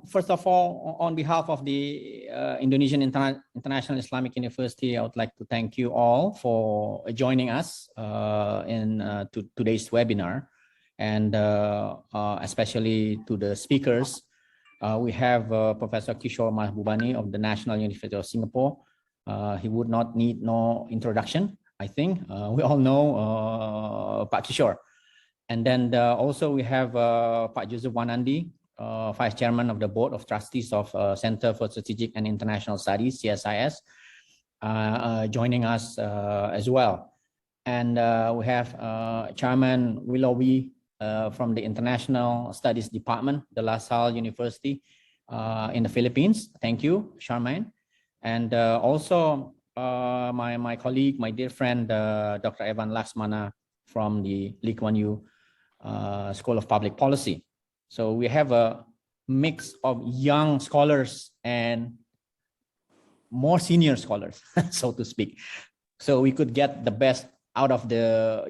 First of all, on behalf of the Indonesian International Islamic University, I would like to thank you all for joining us in today's webinar, and especially to the speakers. We have Professor Kishore Mahbubani of the National University of Singapore. He would not need no introduction, I think. We all know Pak Kishore. And then also we have Pak Joseph Wanandi, Vice Chairman of the Board of Trustees of Center for Strategic and International Studies, CSIS, joining us as well. And we have Chairman Willoughby from the International Studies Department, the La Salle University in the Philippines. Thank you, Charmaine. And also my colleague, my dear friend, Dr. Evan Laxmana from the Lee Kuan Yew School of Public Policy. So we have a mix of young scholars and more senior scholars, so to speak. So we could get the best out of the,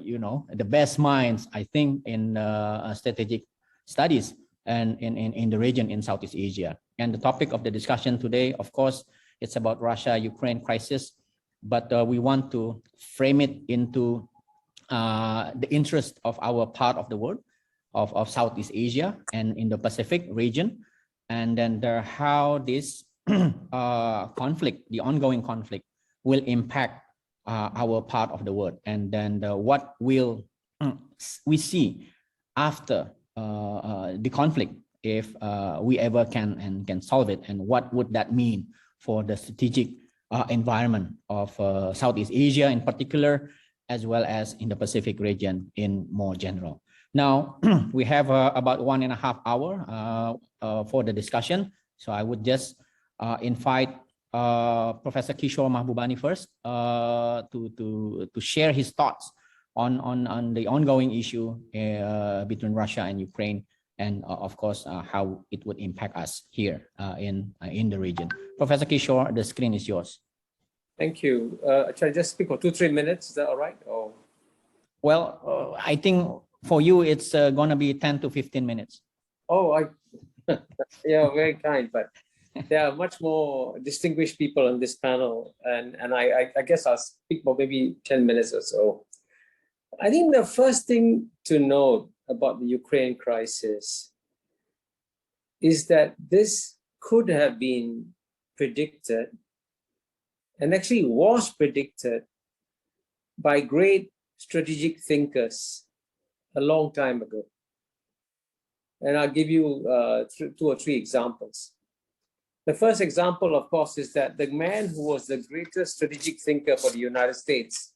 the best minds, I think, in strategic studies and in the region in Southeast Asia. And the topic of the discussion today, of course, it's about Russia-Ukraine crisis, but we want to frame it into the interest of our part of the world, of Southeast Asia and Indo-Pacific region, and then how this conflict, the ongoing conflict, will impact our part of the world, and then what will we see after the conflict, if we ever can solve it, and what would that mean for the strategic environment of Southeast Asia in particular, as well as in the Pacific region in more general. Now, we have about 1.5 hours for the discussion. So I would just invite Professor Kishore Mahbubani first to share his thoughts on the ongoing issue between Russia and Ukraine, and of course, how it would impact us here in the region. Professor Kishore, the screen is yours. Thank you. Should I just speak for 2-3 minutes? Is that all right? Or... Well, I think for you, it's going to be 10 to 15 minutes. Oh, yeah, very kind. But there are much more distinguished people on this panel. And I guess I'll speak for maybe 10 minutes or so. I think the first thing to note about the Ukraine crisis is that this could have been predicted, and actually was predicted, by great strategic thinkers a long time ago. And I'll give you 2 or 3 examples. The first example, of course, is that the man who was the greatest strategic thinker for the United States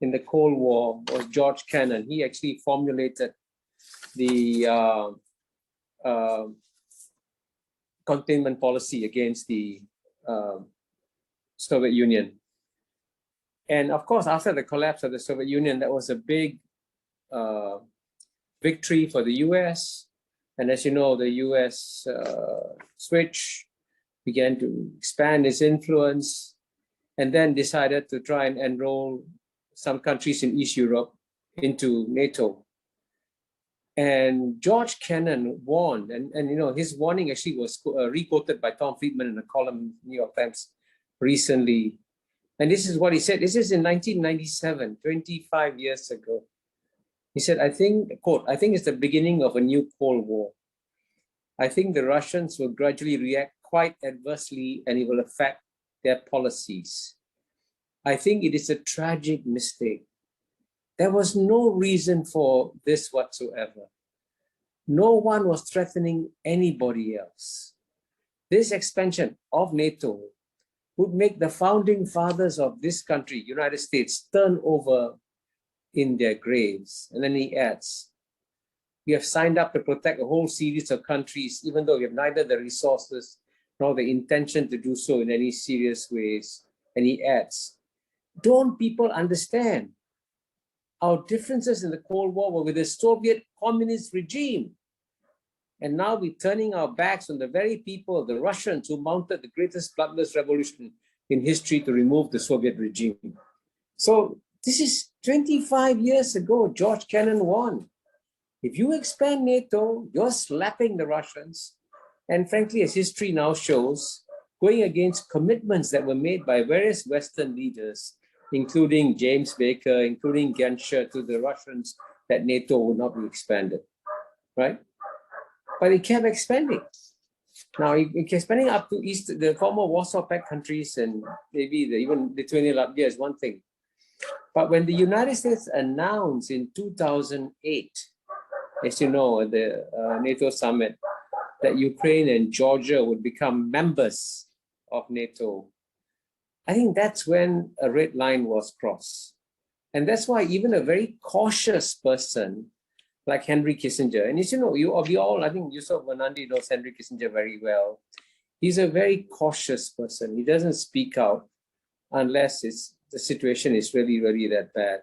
in the Cold War was George Kennan. He actually formulated the containment policy against the Soviet Union. And of course, after the collapse of the Soviet Union, that was a big victory for the US. And as you know, the US began to expand its influence, and then decided to try and enroll some countries in East Europe into NATO. And George Kennan warned, and his warning actually was re-quoted by Tom Friedman in a column in New York Times recently. And this is what he said. This is in 1997, 25 years ago. He said, I think, quote, "I think it's the beginning of a new Cold War. I think the Russians will gradually react quite adversely, and it will affect their policies. I think it is a tragic mistake. There was no reason for this whatsoever. No one was threatening anybody else. This expansion of NATO would make the founding fathers of this country, United States, turn over in their graves." And then he adds, "We have signed up to protect a whole series of countries, even though we have neither the resources nor the intention to do so in any serious ways." And he adds, "Don't people understand? Our differences in the Cold War were with the Soviet communist regime. And now we're turning our backs on the very people, the Russians, who mounted the greatest bloodless revolution in history to remove the Soviet regime." So this is 25 years ago. George Kennan warned, if you expand NATO, you're slapping the Russians, And frankly, as history now shows, going against commitments that were made by various Western leaders, including James Baker, including Genscher, to the Russians, that NATO would not be expanded, right? But it kept expanding. Now, it kept expanding up to the former Warsaw Pact countries, and maybe even Lithuania, Latvia is one thing. But when the United States announced in 2008, as you know, at the NATO summit, that Ukraine and Georgia would become members of NATO, I think that's when a red line was crossed. And that's why even a very cautious person like Henry Kissinger, and as you know, we all, I think Yusuf Vanandi knows Henry Kissinger very well. He's a very cautious person. He doesn't speak out unless the situation is really, really that bad.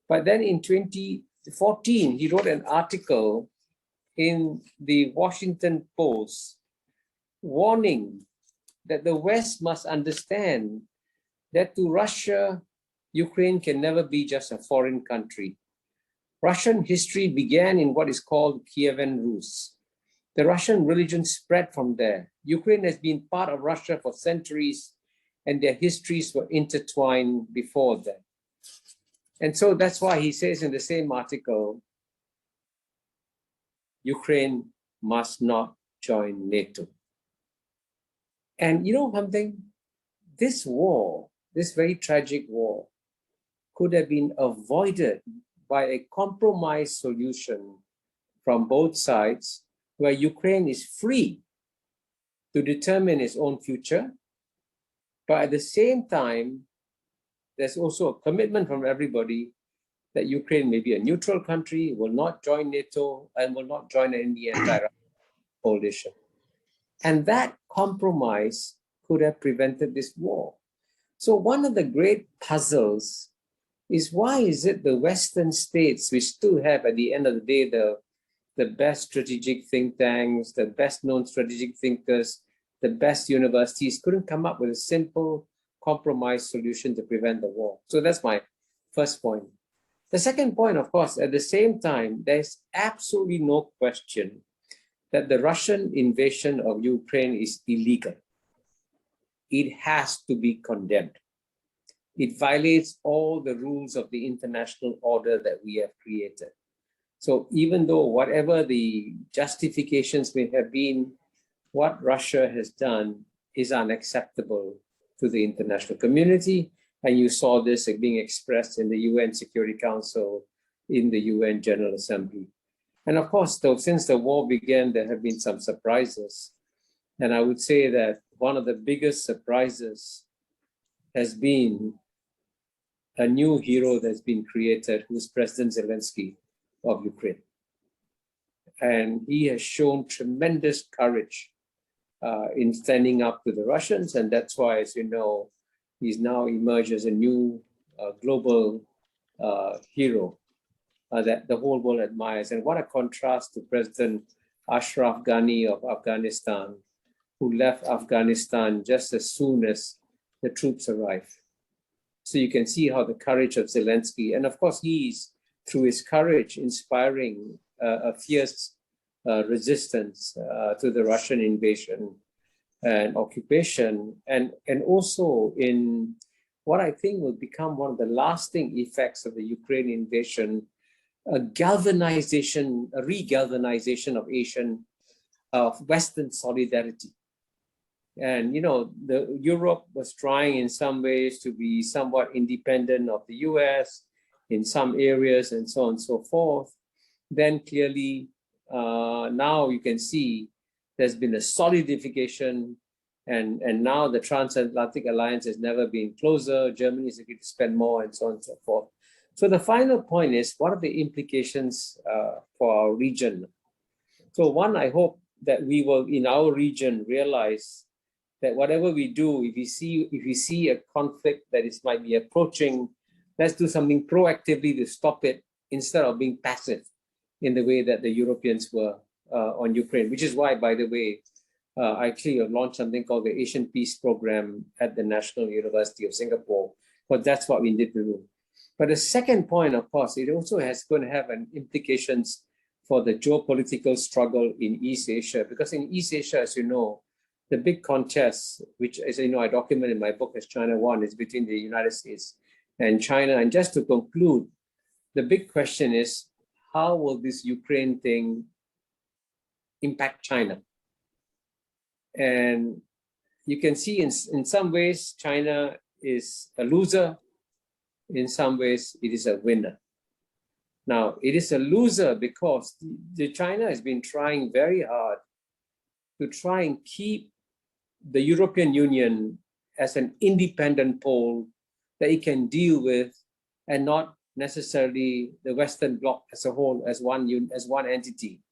But then in 2014, he wrote an article in the Washington Post warning that the West must understand that to Russia, Ukraine can never be just a foreign country. Russian history began in what is called Kievan Rus. The Russian religion spread from there. Ukraine has been part of Russia for centuries, and their histories were intertwined before that. And so that's why he says in the same article, Ukraine must not join NATO. And you know something? This war, this very tragic war, could have been avoided by a compromise solution from both sides, where Ukraine is free to determine its own future. But at the same time, there's also a commitment from everybody that Ukraine may be a neutral country, will not join NATO, and will not join in the entire coalition. And that compromise could have prevented this war. So one of the great puzzles is, why is it the Western states, which still have at the end of the day the best strategic think tanks, the best known strategic thinkers, the best universities, couldn't come up with a simple compromise solution to prevent the war? So that's my first point. The second point, of course, at the same time, there's absolutely no question that the Russian invasion of Ukraine is illegal. It has to be condemned. It violates all the rules of the international order that we have created. So even though whatever the justifications may have been, what Russia has done is unacceptable to the international community. And you saw this being expressed in the UN Security Council, in the UN General Assembly. And of course, though, since the war began, there have been some surprises. And I would say that one of the biggest surprises has been a new hero that's been created, who's President Zelensky of Ukraine. And he has shown tremendous courage in standing up to the Russians. And that's why, as you know, he's now emerged as a new global hero that the whole world admires. And what a contrast to President Ashraf Ghani of Afghanistan, who left Afghanistan just as soon as the troops arrived. So you can see how the courage of Zelensky, and of course he's, through his courage, inspiring a fierce resistance to the Russian invasion and occupation, and also in what I think will become one of the lasting effects of the Ukraine invasion, a regalvanization of Western solidarity. And you know, Europe was trying in some ways to be somewhat independent of the US in some areas and so on and so forth. Then clearly now you can see there's been a solidification, and now the transatlantic alliance has never been closer. Germany is going to spend more, and so on and so forth. So the final point is, what are the implications for our region? So one, I hope that we will, in our region, realize that whatever we do, if we see a conflict that might be approaching, let's do something proactively to stop it, instead of being passive in the way that the Europeans were on Ukraine, which is why, by the way, I actually have launched something called the Asian Peace Program at the National University of Singapore, but that's what we need to do. But the second point, of course, it also has going to have an implications for the geopolitical struggle in East Asia. Because in East Asia, as you know, the big contest, which, as you know, I document in my book as China Won, is between the United States and China. And just to conclude, the big question is, how will this Ukraine thing impact China? And you can see in some ways, China is a loser. In some ways, it is a winner. Now, it is a loser because China has been trying very hard to try and keep the European Union as an independent pole that it can deal with, and not necessarily the Western Bloc as a whole, as one entity.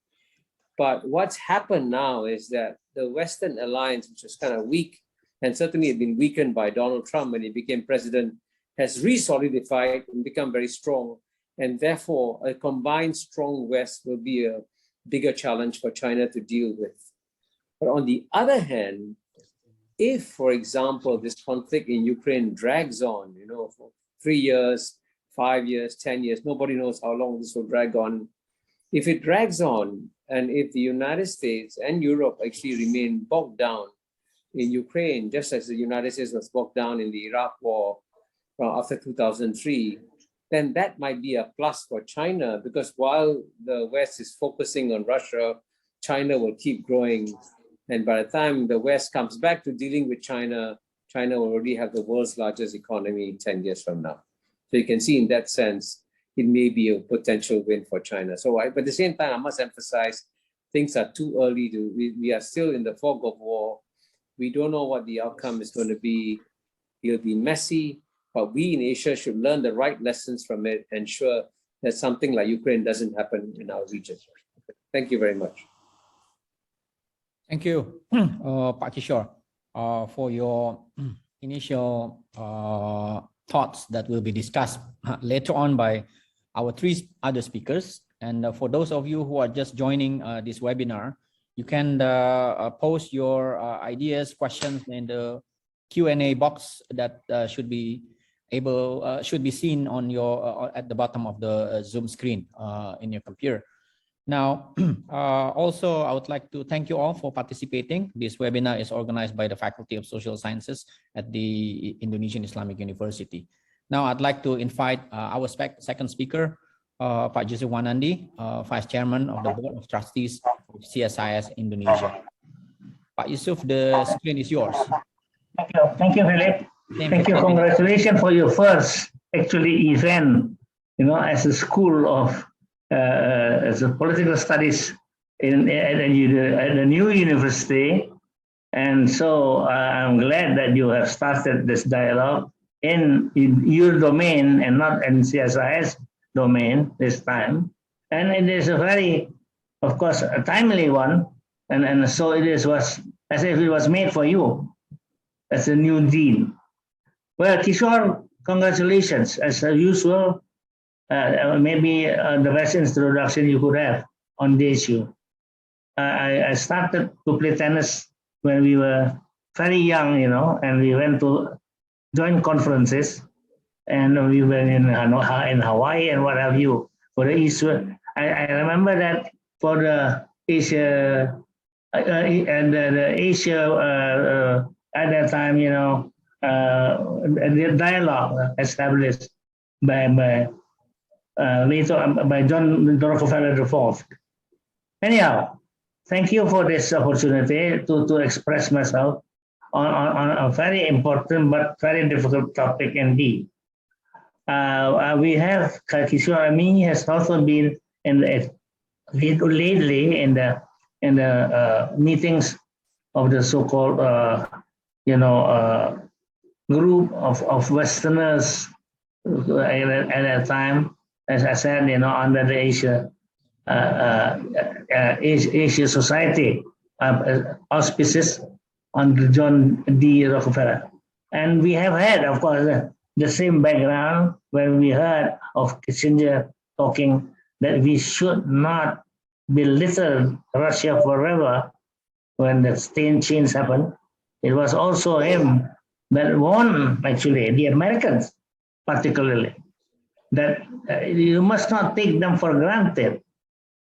But what's happened now is that the Western alliance, which was kind of weak, and certainly had been weakened by Donald Trump when he became president, has re-solidified and become very strong. And therefore, a combined strong West will be a bigger challenge for China to deal with. But on the other hand, if, for example, this conflict in Ukraine drags on, for 3 years, 5 years, 10 years, nobody knows how long this will drag on. If it drags on, and if the United States and Europe actually remain bogged down in Ukraine, just as the United States was bogged down in the Iraq war after 2003, then that might be a plus for China, because while the West is focusing on Russia, China will keep growing. And by the time the West comes back to dealing with China, China will already have the world's largest economy 10 years from now. So you can see in that sense, it may be a potential win for China. But at the same time, I must emphasize, things are too early we are still in the fog of war. We don't know what the outcome is going to be. It'll be messy, but we in Asia should learn the right lessons from it, ensure that something like Ukraine doesn't happen in our region. Thank you very much. Thank you, Pak Kishore, for your initial thoughts that will be discussed later on by our 3 other speakers. And for those of you who are just joining this webinar, you can post your ideas, questions in the Q&A box that should be seen on your at the bottom of the Zoom screen in your computer. Now, also, I would like to thank you all for participating. This webinar is organized by the Faculty of Social Sciences at the Indonesian Islamic University. Now, I'd like to invite our second speaker, Pak Yusuf Wanandi, Vice Chairman of the Board of Trustees of CSIS Indonesia. Pak Yusuf, the screen is yours. Thank you, Philip. Thank you. Congratulations for your first event, as a school of as a political studies at a new university. And so I'm glad that you have started this dialogue in your domain and not in CSIS domain this time. And it is a very, of course, a timely one. And so was as if it was made for you as a new dean. Well, Kishore, congratulations. As usual, maybe the best introduction you could have on the issue. I started to play tennis when we were very young, and we went to joint conferences, and we were in Hawaii and what have you for the issue. I remember that for the Asia and the Asia at that time, the dialogue established by John Rockefeller IV. Anyhow, thank you for this opportunity to express myself on a very important but very difficult topic indeed. We have Kishore Ami has also been lately in the meetings of the so-called group of Westerners at that time, as I said, under the Asia Society auspices under John D. Rockefeller. And we have had, of course, the same background when we heard of Kissinger talking that we should not belittle Russia forever when the change happened. It was also him that warned, actually, the Americans particularly, that you must not take them for granted.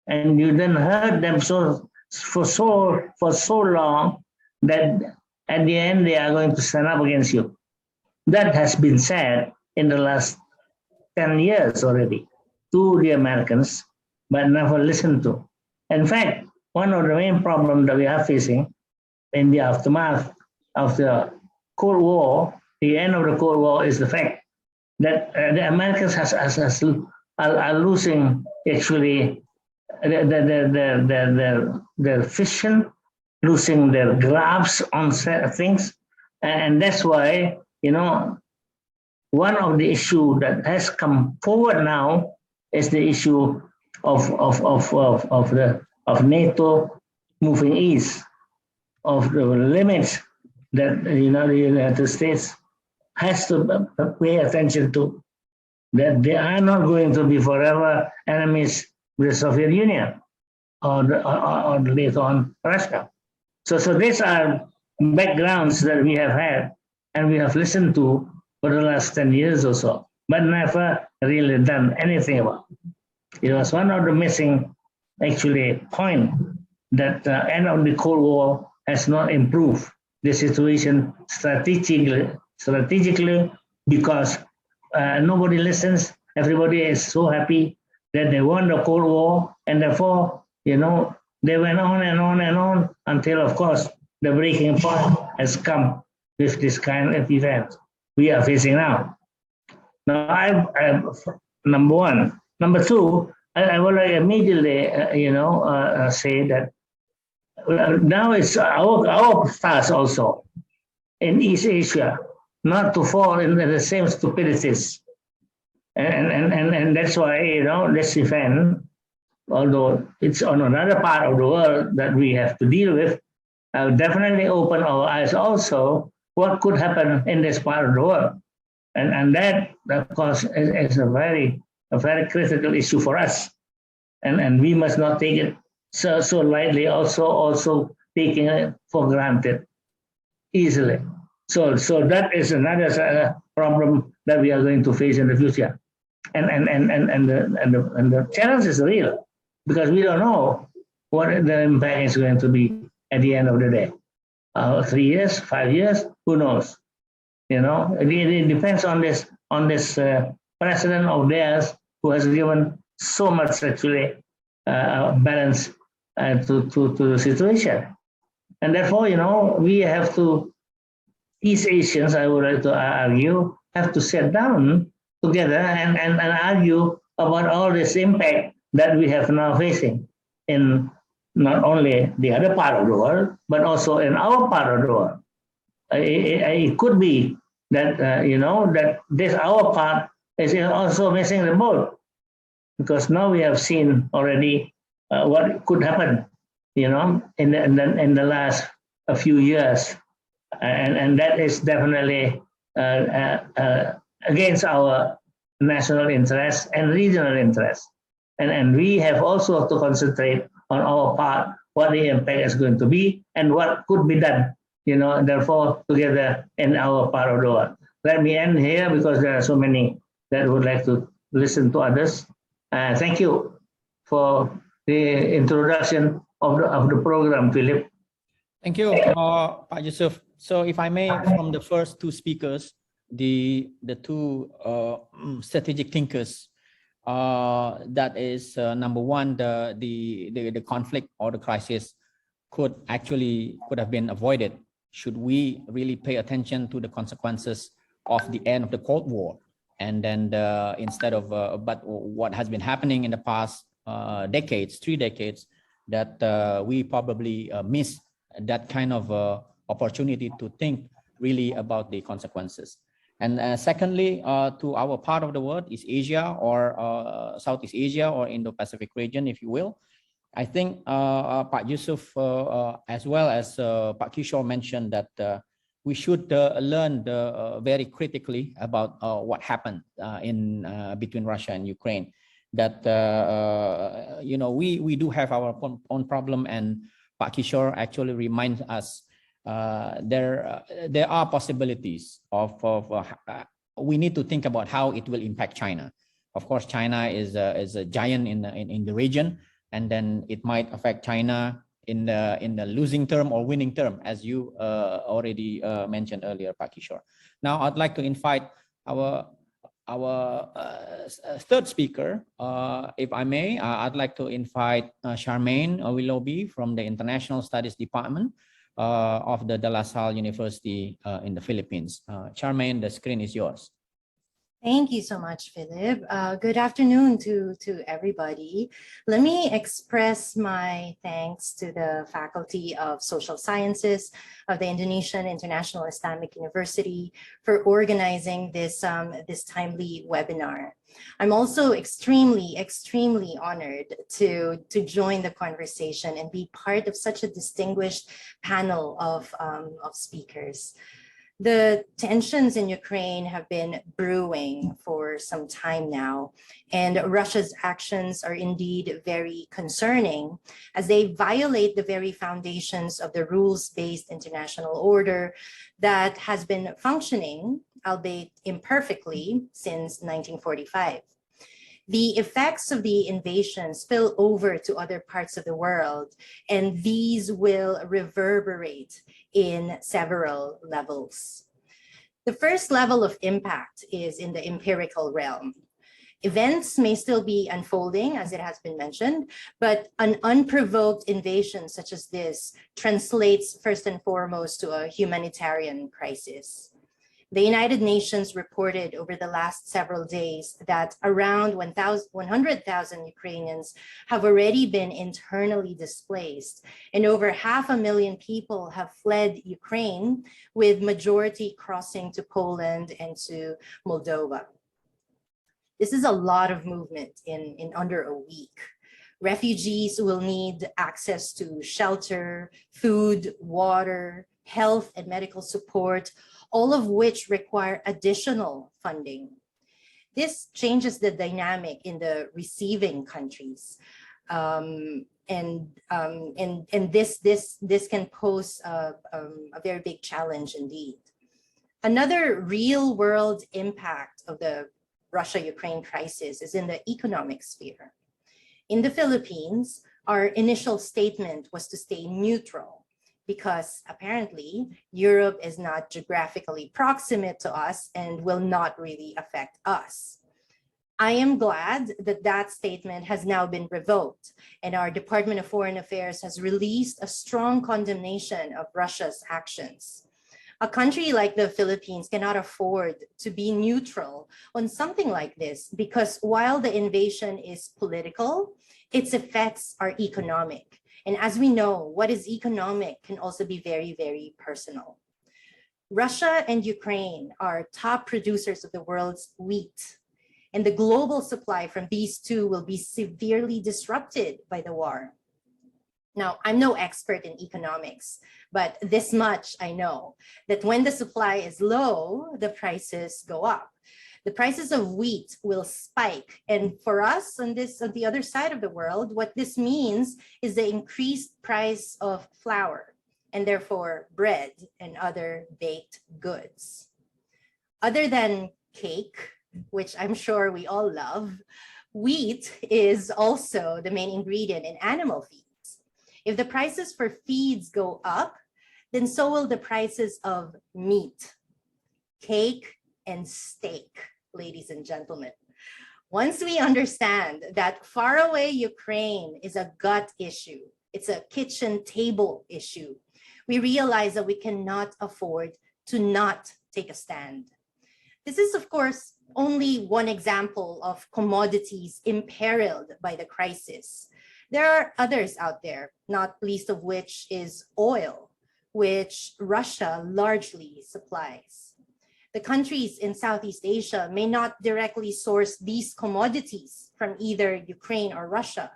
and you then hurt them for so long that at the end they are going to stand up against you. That has been said in the last 10 years already to the Americans, but never listened to. In fact, one of the main problems that we are facing in the aftermath of the Cold War, the end of the Cold War, is the fact that the Americans are losing actually their vision, losing their grasp on things, and that's why one of the issue that has come forward now is the issue of NATO moving east, of the limits that the United States has to pay attention to, that they are not going to be forever enemies with the Soviet Union or later on Russia. So these are backgrounds that we have had and we have listened to for the last 10 years or so, but never really done anything about. It was one of the missing actually point that the end of the Cold War has not improved the situation strategically because nobody listens. Everybody is so happy that they won the Cold War, and therefore, they went on and on and on until, of course, the breaking point has come with this kind of event we are facing now. Now, I number one. Number two, I will immediately, say that now it's our task also in East Asia not to fall into the same stupidities. And that's why, this event, although it's on another part of the world that we have to deal with, definitely open our eyes also what could happen in this part of the world. And that, of course, is a very critical issue for us. And we must not take it so lightly, also taking it for granted easily. So that is another problem that we are going to face in the future. And the challenge is real because we don't know what the impact is going to be at the end of the day. 3 years, 5 years, who knows? It depends on this president of theirs who has given so much actually balance to the situation, and therefore we have to. East Asians, I would like to argue, have to sit down together and argue about all this impact that we have now facing in not only the other part of the world, but also in our part of the world. It could be that, that this our part is also missing the boat because now we have seen already what could happen, in the last a few years. And that is definitely against our national interests and regional interests. And we have also to concentrate on our part, what the impact is going to be and what could be done, therefore together in our part of the world. Let me end here because there are so many that would like to listen to others. Thank you for the introduction of the program, Philip. Thank you, Pak Yusuf. So if I may, from the first two speakers, the two strategic thinkers, that is number one, the conflict or the crisis could have been avoided should we really pay attention to the consequences of the end of the Cold War. And then instead of, but what has been happening in the past decades, 3 decades, that we probably missed that kind of opportunity to think really about the consequences. And secondly, to our part of the world, East Asia or Southeast Asia or Indo-Pacific region, if you will, I think Pak Yusuf as well as Pak Kishore mentioned that we should learn very critically about what happened in between Russia and Ukraine. That we do have our own problem, and Pak Kishore actually reminds us there are possibilities of we need to think about how it will impact China. Of course, China is a giant in the region, and then it might affect China in the losing term or winning term, as you already mentioned earlier, Pak Kishore. Now, I'd like to invite our third speaker, if I may. I'd like to invite Charmaine Willoughby from the International Studies Department of the De La Salle University in the Philippines. Charmaine, the screen is yours. Thank you so much, Philip. Good afternoon to everybody. Let me express my thanks to the Faculty of Social Sciences of the Indonesian International Islamic University for organizing this, this timely webinar. I'm also extremely honored to join the conversation and be part of such a distinguished panel of speakers. The tensions in Ukraine have been brewing for some time now, and Russia's actions are indeed very concerning as they violate the very foundations of the rules-based international order that has been functioning, albeit imperfectly, since 1945. The effects of the invasion spill over to other parts of the world, and these will reverberate in several levels. The first level of impact is in the empirical realm. Events may still be unfolding, as it has been mentioned, but an unprovoked invasion such as this translates first and foremost to a humanitarian crisis. The United Nations reported over the last several days that around 100,000 Ukrainians have already been internally displaced, and over 500,000 people have fled Ukraine, with majority crossing to Poland and to Moldova. This is a lot of movement in under a week. Refugees will need access to shelter, food, water, health and medical support, all of which require additional funding. This changes the dynamic in the receiving countries. And this can pose a very big challenge indeed. Another real world impact of the Russia-Ukraine crisis is in the economic sphere. In the Philippines, our initial statement was to stay neutral, because apparently Europe is not geographically proximate to us and will not really affect us. I am glad that that statement has now been revoked, and our Department of Foreign Affairs has released a strong condemnation of Russia's actions. A country like the Philippines cannot afford to be neutral on something like this, because while the invasion is political, its effects are economic. And as we know, what is economic can also be very, very personal. Russia and Ukraine are top producers of the world's wheat, and the global supply from these two will be severely disrupted by the war. Now, I'm no expert in economics, but this much I know, that when the supply is low, the prices go up. The prices of wheat will spike. And for us on the other side of the world, what this means is the increased price of flour, and therefore bread and other baked goods. Other than cake, which I'm sure we all love, wheat is also the main ingredient in animal feeds. If the prices for feeds go up, then so will the prices of meat, cake, and steak, ladies and gentlemen. Once we understand that faraway Ukraine is a gut issue, it's a kitchen table issue, we realize that we cannot afford to not take a stand. This is, of course, only one example of commodities imperiled by the crisis. There are others out there, not least of which is oil, which Russia largely supplies. The countries in Southeast Asia may not directly source these commodities from either Ukraine or Russia,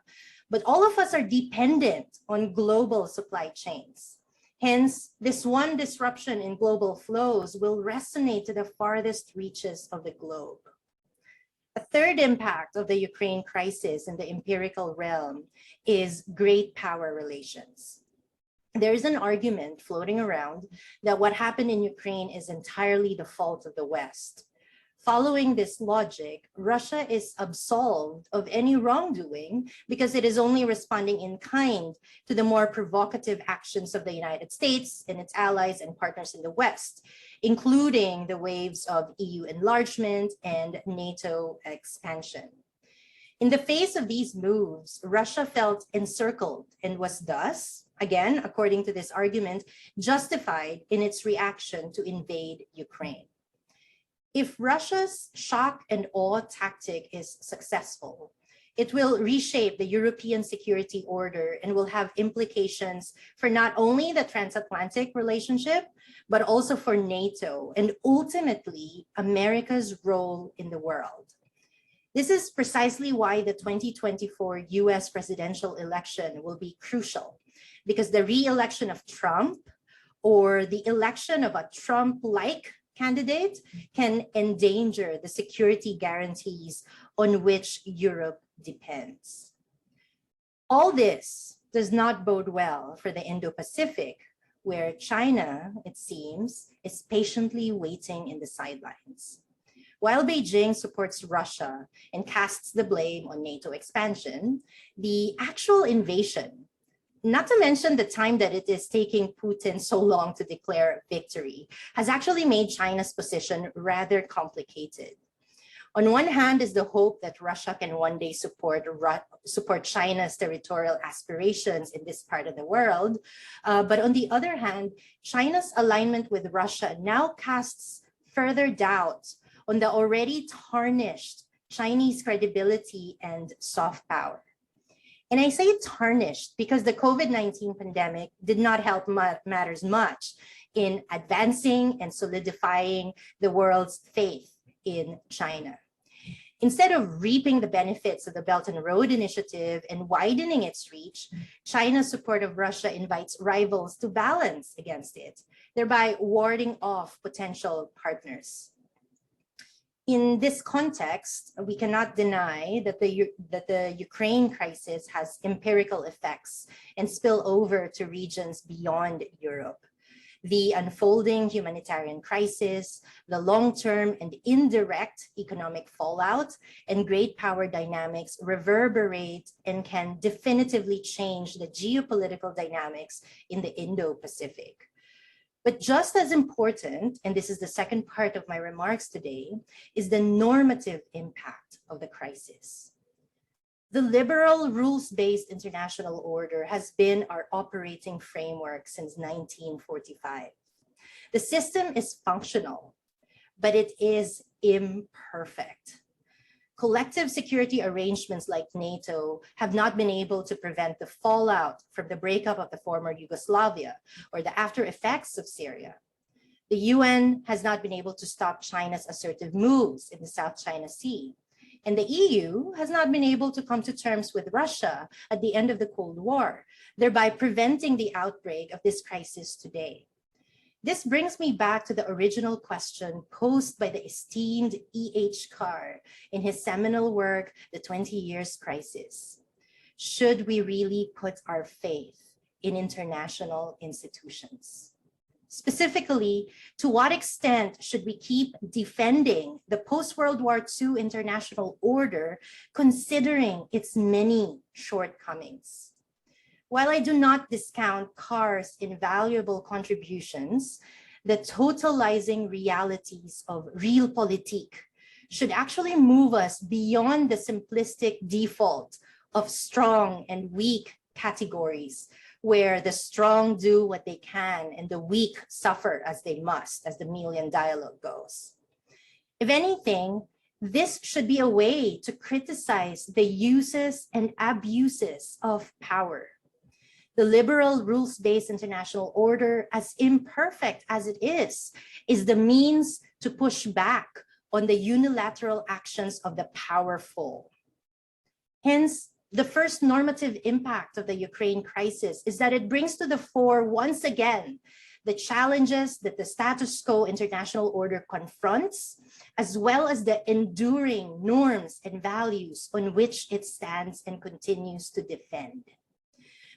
but all of us are dependent on global supply chains. Hence, this one disruption in global flows will resonate to the farthest reaches of the globe. A third impact of the Ukraine crisis in the empirical realm is great power relations. There is an argument floating around that what happened in Ukraine is entirely the fault of the West. Following this logic, Russia is absolved of any wrongdoing because it is only responding in kind to the more provocative actions of the United States and its allies and partners in the West, including the waves of EU enlargement and NATO expansion. In the face of these moves, Russia felt encircled and was thus, again, according to this argument, justified in its reaction to invade Ukraine. If Russia's shock and awe tactic is successful, it will reshape the European security order and will have implications for not only the transatlantic relationship, but also for NATO and ultimately America's role in the world. This is precisely why the 2024 US presidential election will be crucial, because the re-election of Trump or the election of a Trump-like candidate can endanger the security guarantees on which Europe depends. All this does not bode well for the Indo-Pacific, where China, it seems, is patiently waiting in the sidelines. While Beijing supports Russia and casts the blame on NATO expansion, the actual invasion, not to mention the time that it is taking Putin so long to declare victory, has actually made China's position rather complicated. On one hand is the hope that Russia can one day support China's territorial aspirations in this part of the world. But on the other hand, China's alignment with Russia now casts further doubt on the already tarnished Chinese credibility and soft power. And I say tarnished because the COVID-19 pandemic did not help matters much in advancing and solidifying the world's faith in China. Instead of reaping the benefits of the Belt and Road Initiative and widening its reach, China's support of Russia invites rivals to balance against it, thereby warding off potential partners. In this context, we cannot deny that the Ukraine crisis has empirical effects and spill over to regions beyond Europe. The unfolding humanitarian crisis, the long-term and indirect economic fallout, and great power dynamics reverberate and can definitively change the geopolitical dynamics in the Indo-Pacific. But just as important, and this is the second part of my remarks today, is the normative impact of the crisis. The liberal rules-based international order has been our operating framework since 1945. The system is functional, but it is imperfect. Collective security arrangements like NATO have not been able to prevent the fallout from the breakup of the former Yugoslavia or the after effects of Syria. The UN has not been able to stop China's assertive moves in the South China Sea. And the EU has not been able to come to terms with Russia at the end of the Cold War, thereby preventing the outbreak of this crisis today. This brings me back to the original question posed by the esteemed E.H. Carr in his seminal work, The 20 Years Crisis. Should we really put our faith in international institutions? Specifically, to what extent should we keep defending the post-World War II international order, considering its many shortcomings? While I do not discount Carr's invaluable contributions, the totalizing realities of realpolitik should actually move us beyond the simplistic default of strong and weak categories, where the strong do what they can and the weak suffer as they must, as the Millian dialogue goes. If anything, this should be a way to criticize the uses and abuses of power. The liberal rules-based international order, as imperfect as it is the means to push back on the unilateral actions of the powerful. Hence, the first normative impact of the Ukraine crisis is that it brings to the fore once again the challenges that the status quo international order confronts, as well as the enduring norms and values on which it stands and continues to defend.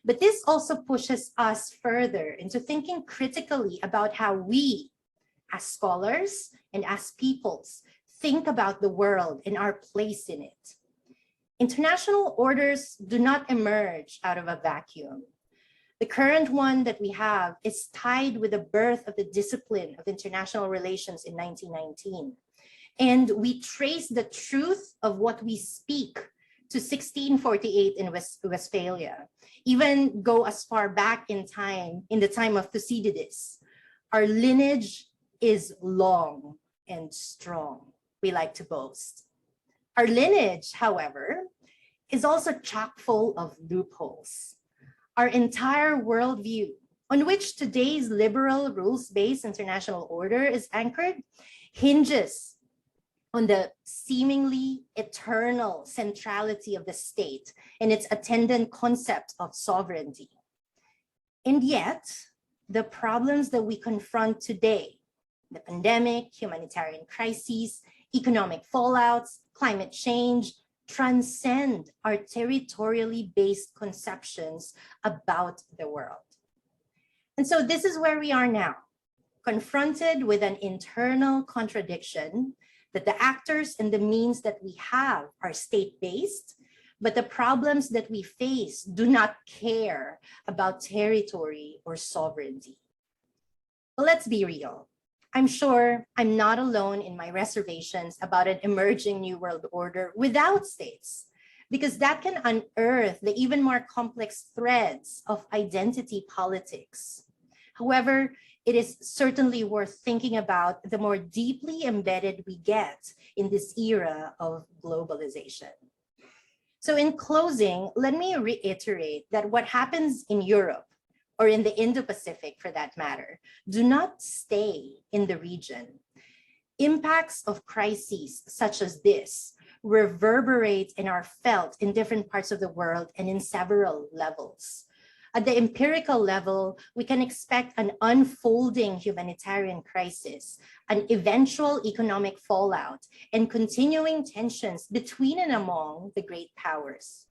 But this also pushes us further into thinking critically about how we, as scholars and as peoples, think about the world and our place in it. International orders do not emerge out of a vacuum. The current one that we have is tied with the birth of the discipline of international relations in 1919. And we trace the truth of what we speak to 1648 in Westphalia, even go as far back in time, in the time of Thucydides. Our lineage is long and strong, we like to boast. Our lineage, however, is also chock full of loopholes. Our entire worldview, on which today's liberal rules-based international order is anchored, hinges on the seemingly eternal centrality of the state and its attendant concept of sovereignty. And yet, the problems that we confront today, the pandemic, humanitarian crises, economic fallouts, climate change, transcend our territorially based conceptions about the world. And so this is where we are now, confronted with an internal contradiction that the actors and the means that we have are state-based, but the problems that we face do not care about territory or sovereignty. But let's be real. I'm sure I'm not alone in my reservations about an emerging new world order without states, because that can unearth the even more complex threads of identity politics. However, it is certainly worth thinking about the more deeply embedded we get in this era of globalization. So in closing, let me reiterate that what happens in Europe, or in the Indo-Pacific for that matter, do not stay in the region. Impacts of crises such as this reverberate and are felt in different parts of the world and in several levels. At the empirical level, we can expect an unfolding humanitarian crisis, an eventual economic fallout, and continuing tensions between and among the great powers.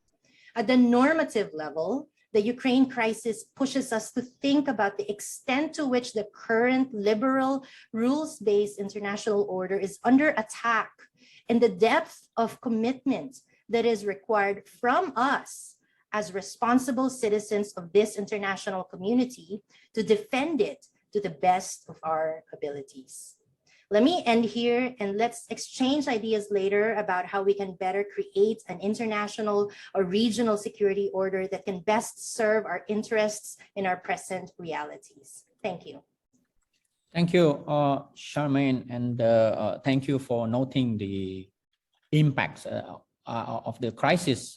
At the normative level, the Ukraine crisis pushes us to think about the extent to which the current liberal, rules-based international order is under attack and the depth of commitment that is required from us as responsible citizens of this international community to defend it to the best of our abilities. Let me end here and let's exchange ideas later about how we can better create an international or regional security order that can best serve our interests in our present realities. Thank you. Thank you, Charmaine, and thank you for noting the impacts of the crisis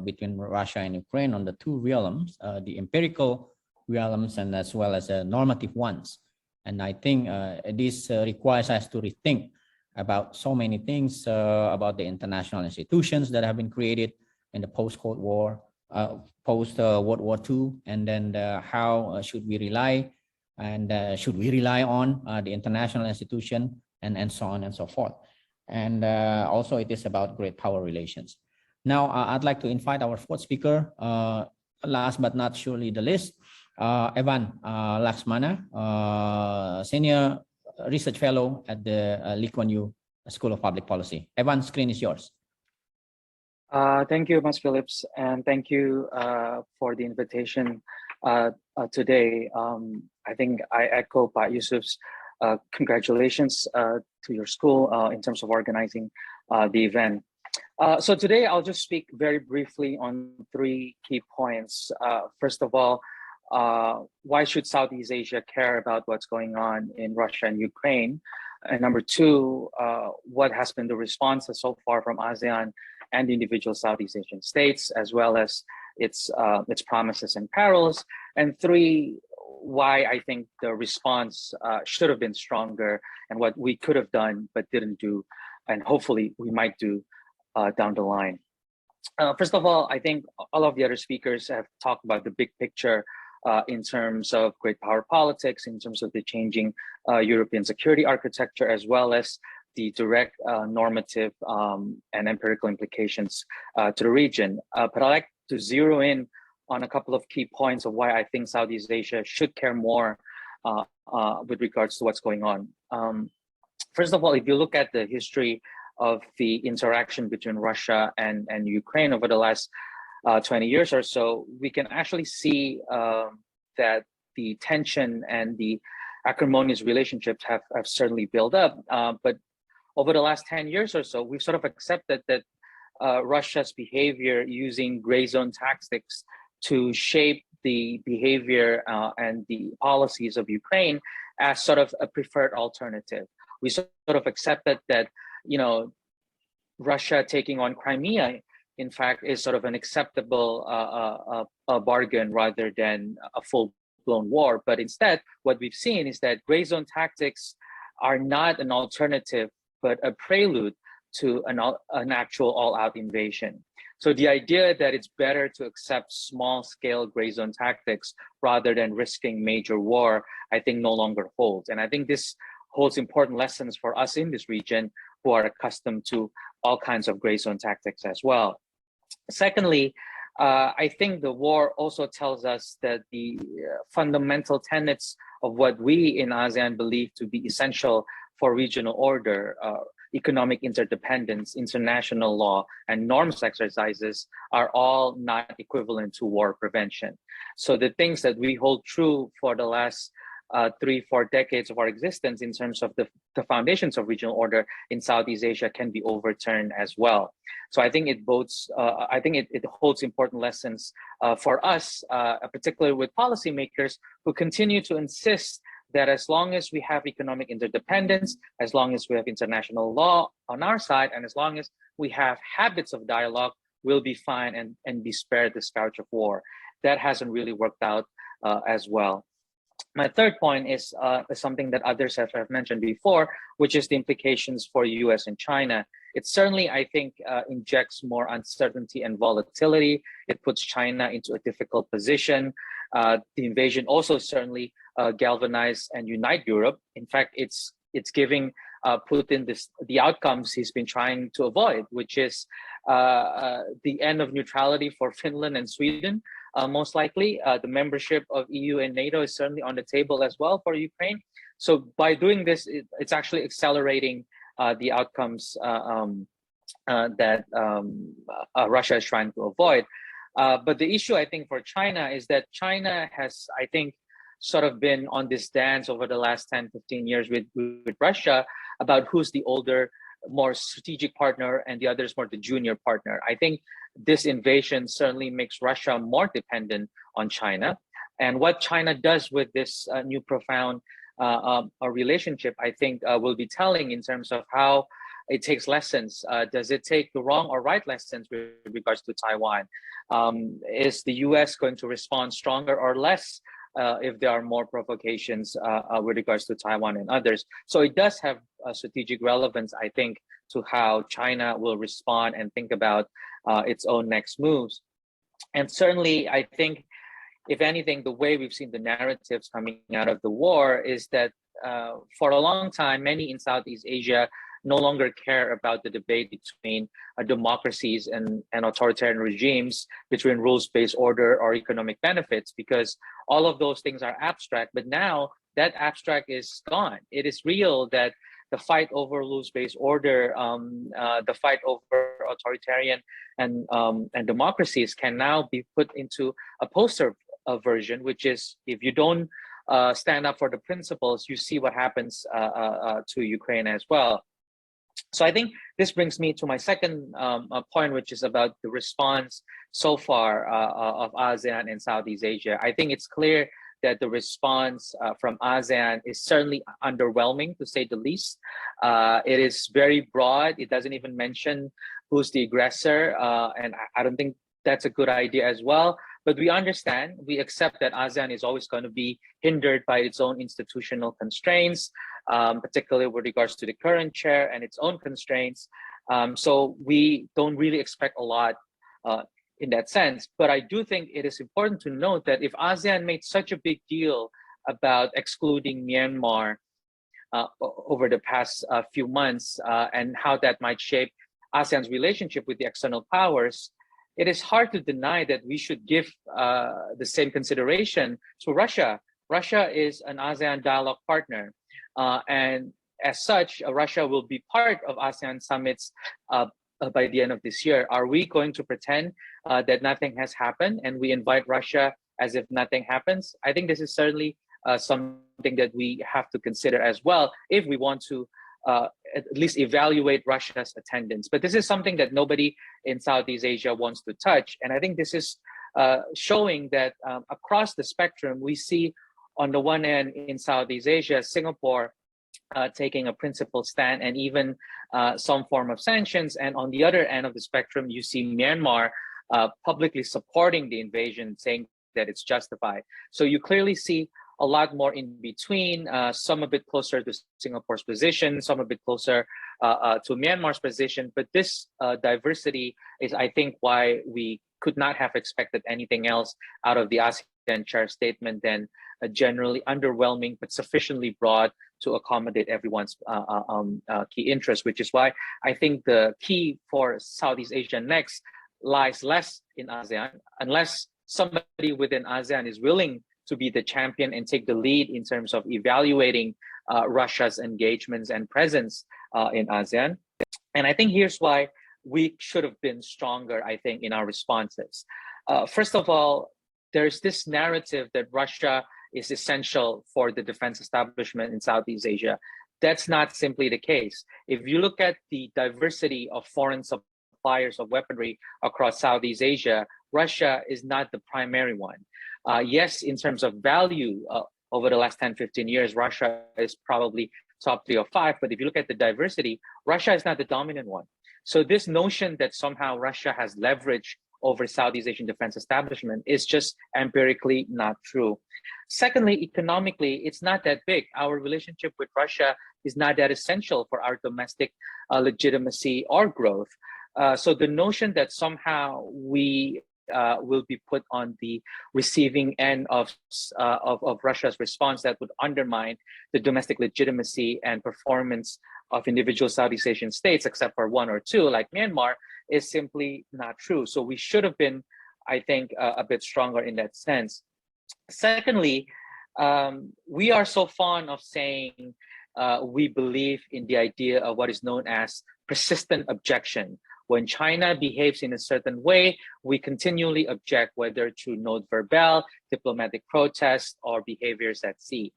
between Russia and Ukraine on the two realms, the empirical realms and as well as the normative ones. And I think this requires us to rethink about so many things about the international institutions that have been created in the post-Cold War, post-World War II, and then how should we rely on the international institution and so on and so forth. And also it is about great power relations. Now, I'd like to invite our fourth speaker, last but not surely the least, Evan Laxmana, Senior Research Fellow at the Lee Kuan Yew School of Public Policy. Evan, screen is yours. Thank you, Mas Phillips, and thank you for the invitation today. I think I echo Pak Yusuf's congratulations to your school in terms of organizing the event. So today I'll just speak very briefly on three key points. First of all, why should Southeast Asia care about what's going on in Russia and Ukraine? And number two, what has been the response so far from ASEAN and individual Southeast Asian states, as well as its promises and perils? And three, why I think the response should have been stronger and what we could have done but didn't do, and hopefully we might do down the line. First of all, I think all of the other speakers have talked about the big picture in terms of great power politics, in terms of the changing European security architecture, as well as the direct normative and empirical implications to the region. But I'd like to zero in on a couple of key points of why I think Southeast Asia should care more with regards to what's going on. First of all, if you look at the history of the interaction between Russia and Ukraine over the last 20 years or so, we can actually see that the tension and the acrimonious relationships have certainly built up. But over the last 10 years or so, we've sort of accepted that Russia's behavior using gray zone tactics to shape the behavior and the policies of Ukraine as sort of a preferred alternative. We sort of accepted that, Russia taking on Crimea, in fact, is sort of an acceptable bargain rather than a full-blown war. But instead, what we've seen is that gray zone tactics are not an alternative, but a prelude to an actual all-out invasion. So the idea that it's better to accept small-scale gray zone tactics rather than risking major war, I think no longer holds. And I think this holds important lessons for us in this region who are accustomed to all kinds of gray zone tactics as well. Secondly, I think the war also tells us that the fundamental tenets of what we in ASEAN believe to be essential for regional order, economic interdependence, international law, and norms exercises are all not equivalent to war prevention. So the things that we hold true for the last 3-4 decades of our existence in terms of the foundations of regional order in Southeast Asia can be overturned as well. So I think it bodes, it holds important lessons for us, particularly with policymakers who continue to insist that as long as we have economic interdependence, as long as we have international law on our side, and as long as we have habits of dialogue, we'll be fine and be spared the scourge of war. That hasn't really worked out as well. My third point is something that others have mentioned before, which is the implications for US and China. It certainly, I think, injects more uncertainty and volatility. It puts China into a difficult position. The invasion also certainly galvanize and unite Europe. In fact, it's giving Putin the outcomes he's been trying to avoid, which is the end of neutrality for Finland and Sweden. Most likely, the membership of EU and NATO is certainly on the table as well for Ukraine. So by doing this, it's actually accelerating the outcomes that Russia is trying to avoid. But the issue, I think, for China is that China has, I think, sort of been on this dance over the last 10, 15 years with Russia about who's the older, more strategic partner and the other is more the junior partner. I think this invasion certainly makes Russia more dependent on China. And what China does with this new profound relationship, I think will be telling in terms of how it takes lessons. Does it take the wrong or right lessons with regards to Taiwan? Is the US going to respond stronger or less if there are more provocations with regards to Taiwan and others? So it does have a strategic relevance, I think, to how China will respond and think about its own next moves. And certainly, I think, if anything, the way we've seen the narratives coming out of the war is that for a long time, many in Southeast Asia no longer care about the debate between democracies and authoritarian regimes, between rules-based order or economic benefits, because all of those things are abstract. But now that abstract is gone. It is real that the fight over rules-based order, the fight over authoritarian and democracies can now be put into a poster version, which is if you don't stand up for the principles, you see what happens to Ukraine as well. So I think this brings me to my second point, which is about the response so far of ASEAN and Southeast Asia. I think it's clear that the response from ASEAN is certainly underwhelming, to say the least. It is very broad. It doesn't even mention who's the aggressor, and I don't think that's a good idea as well. But we understand, we accept that ASEAN is always going to be hindered by its own institutional constraints, particularly with regards to the current chair and its own constraints. So we don't really expect a lot in that sense. But I do think it is important to note that if ASEAN made such a big deal about excluding Myanmar over the past few months and how that might shape ASEAN's relationship with the external powers, it is hard to deny that we should give the same consideration to Russia. Russia is an ASEAN dialogue partner. And as such, Russia will be part of ASEAN summits by the end of this year. Are we going to pretend that nothing has happened and we invite Russia as if nothing happens? I think this is certainly something that we have to consider as well if we want to at least evaluate Russia's attendance. But this is something that nobody in Southeast Asia wants to touch. And I think this is showing that across the spectrum, we see on the one end in Southeast Asia, Singapore taking a principled stand and even some form of sanctions. And on the other end of the spectrum, you see Myanmar publicly supporting the invasion, saying that it's justified. So you clearly see a lot more in between, some a bit closer to Singapore's position, some a bit closer to Myanmar's position. But this diversity is, I think, why we could not have expected anything else out of the ASEAN chair statement than a generally underwhelming but sufficiently broad to accommodate everyone's key interests, which is why I think the key for Southeast Asia next lies less in ASEAN, unless somebody within ASEAN is willing to be the champion and take the lead in terms of evaluating Russia's engagements and presence in ASEAN. And I think here's why we should have been stronger, I think, in our responses. First of all, there's this narrative that Russia is essential for the defense establishment in Southeast Asia. That's not simply the case. If you look at the diversity of foreign suppliers of weaponry across Southeast Asia, Russia is not the primary one. Yes, in terms of value, over the last 10, 15 years, Russia is probably top 3 or 5. But if you look at the diversity, Russia is not the dominant one. So this notion that somehow Russia has leverage over Southeast Asian defense establishment is just empirically not true. Secondly, economically, it's not that big. Our relationship with Russia is not that essential for our domestic legitimacy or growth. So the notion that somehow we will be put on the receiving end of Russia's response that would undermine the domestic legitimacy and performance of individual Southeast Asian states, except for 1 or 2, like Myanmar, is simply not true. So we should have been, I think, a bit stronger in that sense. Secondly, we are so fond of saying we believe in the idea of what is known as persistent objection. When China behaves in a certain way, we continually object, whether through note verbal, diplomatic protests, or behaviors at sea.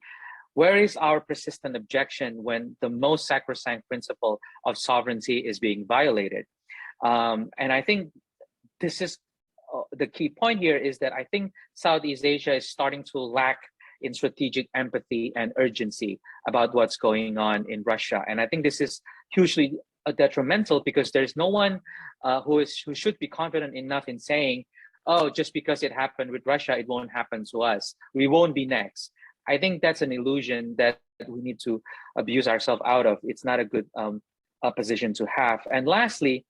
Where is our persistent objection when the most sacrosanct principle of sovereignty is being violated? And I think this is the key point here, is that I think Southeast Asia is starting to lack in strategic empathy and urgency about what's going on in Russia. And I think this is hugely detrimental, because there's no one who should be confident enough in saying, oh, just because it happened with Russia, it won't happen to us. We won't be next. I think that's an illusion that we need to abuse ourselves out of. It's not a good position to have. And lastly,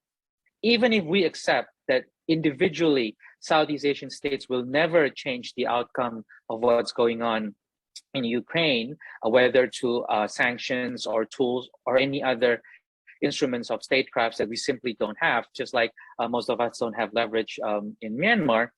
even if we accept that individually Southeast Asian states will never change the outcome of what's going on in Ukraine, whether to sanctions or tools or any other instruments of statecrafts that we simply don't have, just like most of us don't have leverage in Myanmar,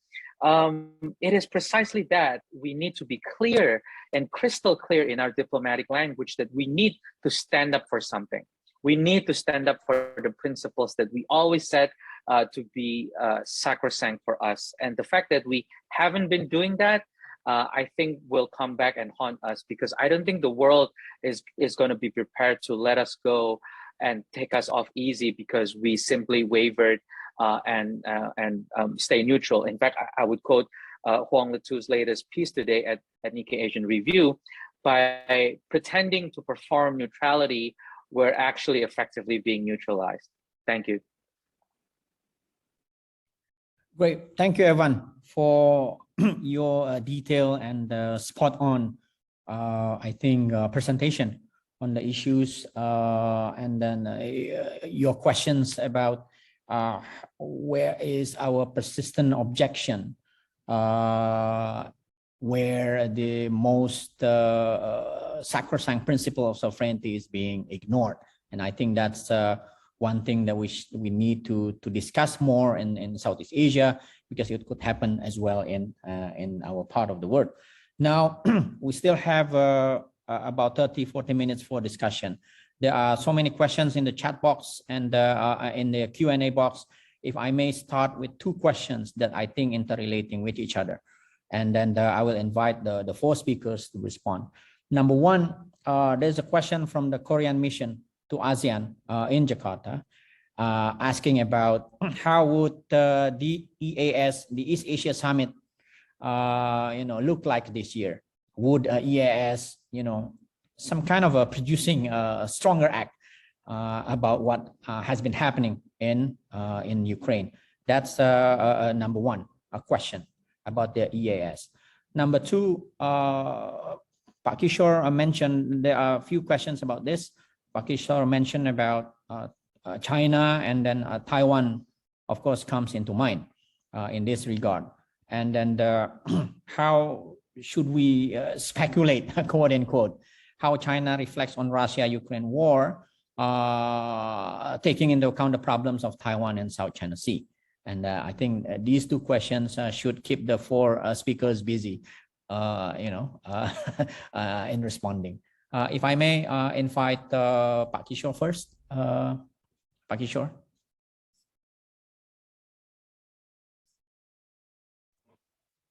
it is precisely that we need to be clear and crystal clear in our diplomatic language that we need to stand up for something. We need to stand up for the principles that we always said to be sacrosanct for us. And the fact that we haven't been doing that, I think will come back and haunt us, because I don't think the world is going to be prepared to let us go and take us off easy because we simply wavered and stay neutral. In fact, I would quote Huang Letu's latest piece today at Nikkei Asian Review: by pretending to perform neutrality, we're actually effectively being neutralized. Thank you. Great. Thank you, Evan, for your detailed and spot on, I think, presentation on the issues, and then your questions about where is our persistent objection, where the most sacrosanct principle of sovereignty is being ignored. And I think that's one thing that we need to discuss more in Southeast Asia, because it could happen as well in our part of the world. Now, we still have about 30-40 minutes for discussion. There are so many questions in the chat box and in the Q&A box. If I may start with two questions that I think interrelating with each other, and then I will invite the four speakers to respond. Number one, there's a question from the Korean mission to ASEAN in Jakarta, asking about how would the EAS, the East Asia Summit, look like this year? Would EAS, some kind of producing a stronger act about what has been happening in Ukraine? That's number one, a question about the EAS. Number two, Pak Kishore mentioned there are a few questions about this. Pak Kishore mentioned about China, and then Taiwan, of course, comes into mind in this regard. And then how should we speculate, quote unquote, how China reflects on Russia-Ukraine war, taking into account the problems of Taiwan and South China Sea? And I think these two questions should keep the four speakers busy, in responding. If I may invite Pak Kishore first. Pak Kishore.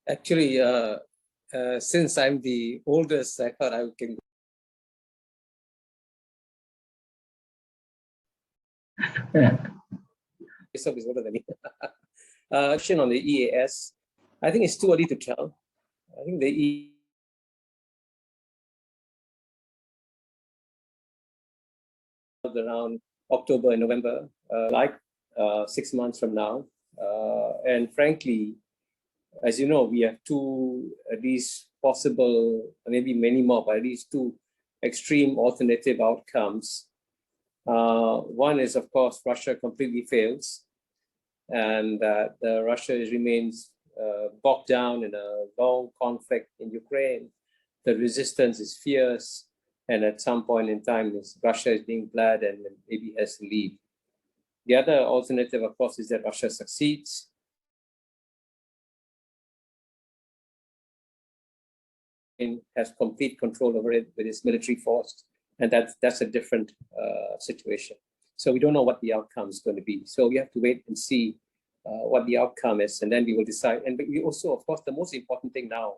Actually, since I'm the oldest, I thought I can. Is older than me. Question on the EAS. I think it's too early to tell. I think the around October and November, 6 months from now. And frankly, as you know, we have two, at least possible, maybe many more, but at least two extreme alternative outcomes. One is, of course, Russia completely fails, and that Russia remains bogged down in a long conflict in Ukraine. The resistance is fierce, and at some point in time, Russia is being bled and maybe has to leave. The other alternative, of course, is that Russia succeeds. Has complete control over it with its military force, and that's a different situation. So we don't know what the outcome is going to be. So we have to wait and see what the outcome is, and then we will decide. And we also, of course, the most important thing now,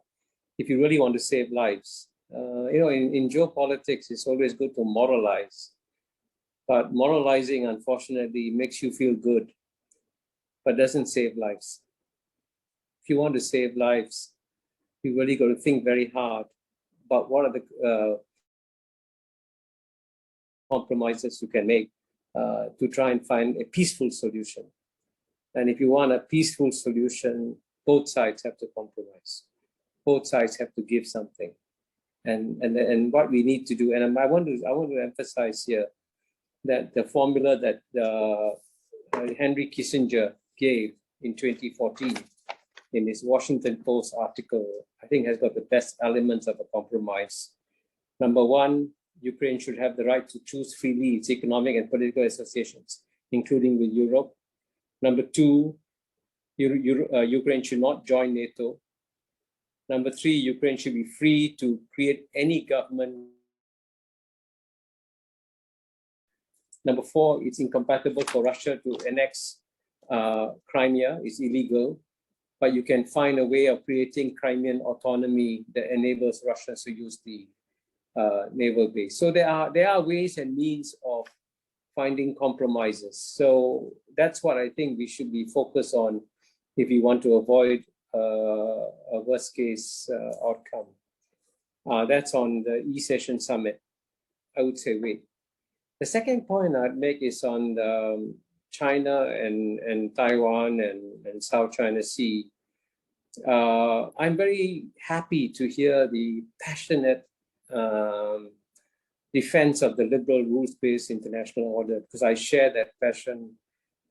if you really want to save lives, in geopolitics, it's always good to moralize, but moralizing, unfortunately, makes you feel good, but doesn't save lives. If you want to save lives, you really got to think very hard about what are the compromises you can make to try and find a peaceful solution. And if you want a peaceful solution, both sides have to compromise. Both sides have to give something. And what we need to do, and I want to emphasize here that the formula that Henry Kissinger gave in 2014 in his Washington Post article, I think has got the best elements of a compromise. Number one, Ukraine should have the right to choose freely its economic and political associations, including with Europe. Number two, Ukraine should not join NATO. Number three, Ukraine should be free to create any government. Number four, it's incompatible for Russia to annex Crimea. It's illegal, but you can find a way of creating Crimean autonomy that enables Russia to use the naval base. So there are ways and means of finding compromises. So that's what I think we should be focused on if we want to avoid a worst case outcome. That's on the East Asian Summit. I would say wait. The second point I'd make is on China and Taiwan and South China Sea. I'm very happy to hear the passionate defense of the liberal rules-based international order, because I share that passion.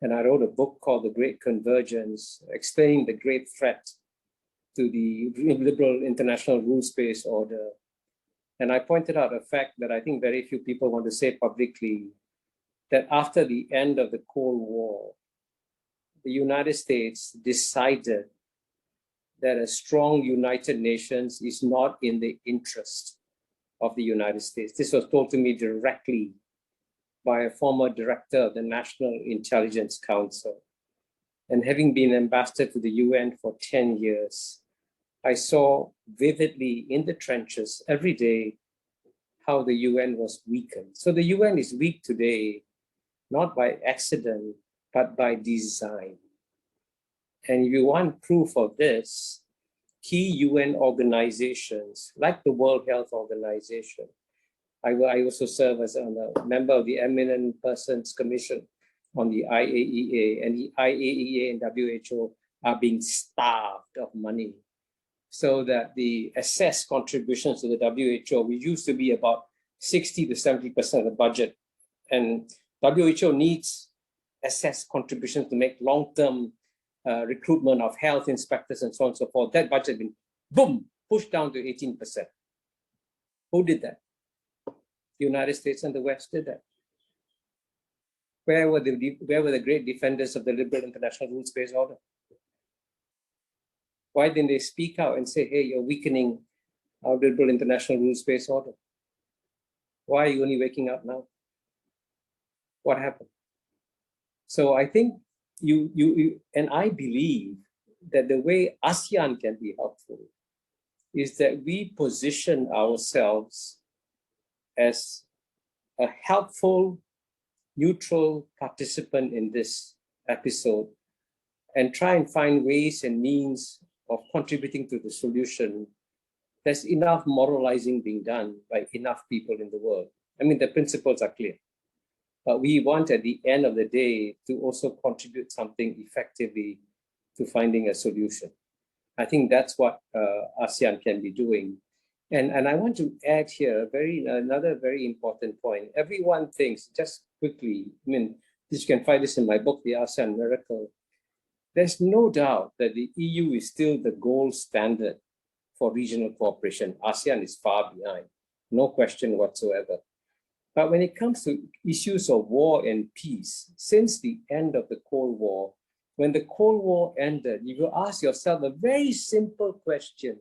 And I wrote a book called The Great Convergence, explaining the great threat to the liberal international rules-based order. And I pointed out a fact that I think very few people want to say publicly, that after the end of the Cold War, the United States decided that a strong United Nations is not in the interest of the United States. This was told to me directly by a former director of the National Intelligence Council. And having been ambassador to the UN for 10 years, I saw vividly in the trenches every day how the UN was weakened. So the UN is weak today, not by accident, but by design. And if you want proof of this, key UN organizations like the World Health Organization, I also serve as a member of the Eminent Persons Commission on the IAEA, and the IAEA and WHO are being starved of money, so that the assessed contributions to the WHO, we used to be about 60 to 70% of the budget, and WHO needs assessed contributions to make long-term recruitment of health inspectors and so on and so forth. That budget has been, boom, pushed down to 18%. Who did that? The United States and the West did that. Where were the great defenders of the liberal international rules-based order? Why didn't they speak out and say, hey, you're weakening our liberal international rules-based order? Why are you only waking up now? What happened? So I think you and I believe that the way ASEAN can be helpful is that we position ourselves as a helpful, neutral participant in this episode and try and find ways and means of contributing to the solution. There's enough moralizing being done by enough people in the world. I mean, the principles are clear, but we want at the end of the day to also contribute something effectively to finding a solution. I think that's what ASEAN can be doing. And I want to add here another very important point. Everyone thinks, just quickly, I mean, you can find this in my book, The ASEAN Miracle. There's no doubt that the EU is still the gold standard for regional cooperation. ASEAN is far behind, no question whatsoever. But when it comes to issues of war and peace, since the end of the Cold War, when the Cold War ended, you will ask yourself a very simple question.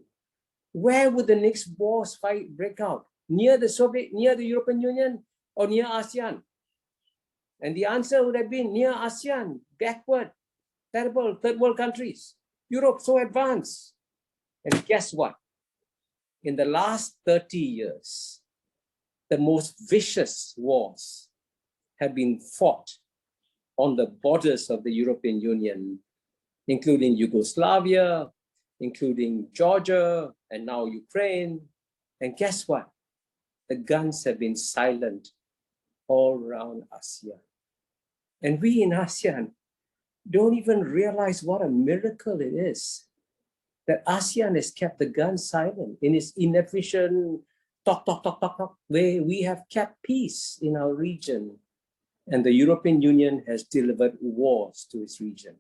Where would the next wars fight break out? Near the European Union or near ASEAN? And the answer would have been near ASEAN, backward, terrible third world countries. Europe so advanced. And guess what? In the last 30 years, the most vicious wars have been fought on the borders of the European Union, including Yugoslavia, including Georgia, and now Ukraine. And guess what? The guns have been silent all around ASEAN. And we in ASEAN don't even realize what a miracle it is that ASEAN has kept the guns silent in its inefficient talk way. We have kept peace in our region. And the European Union has delivered wars to its region.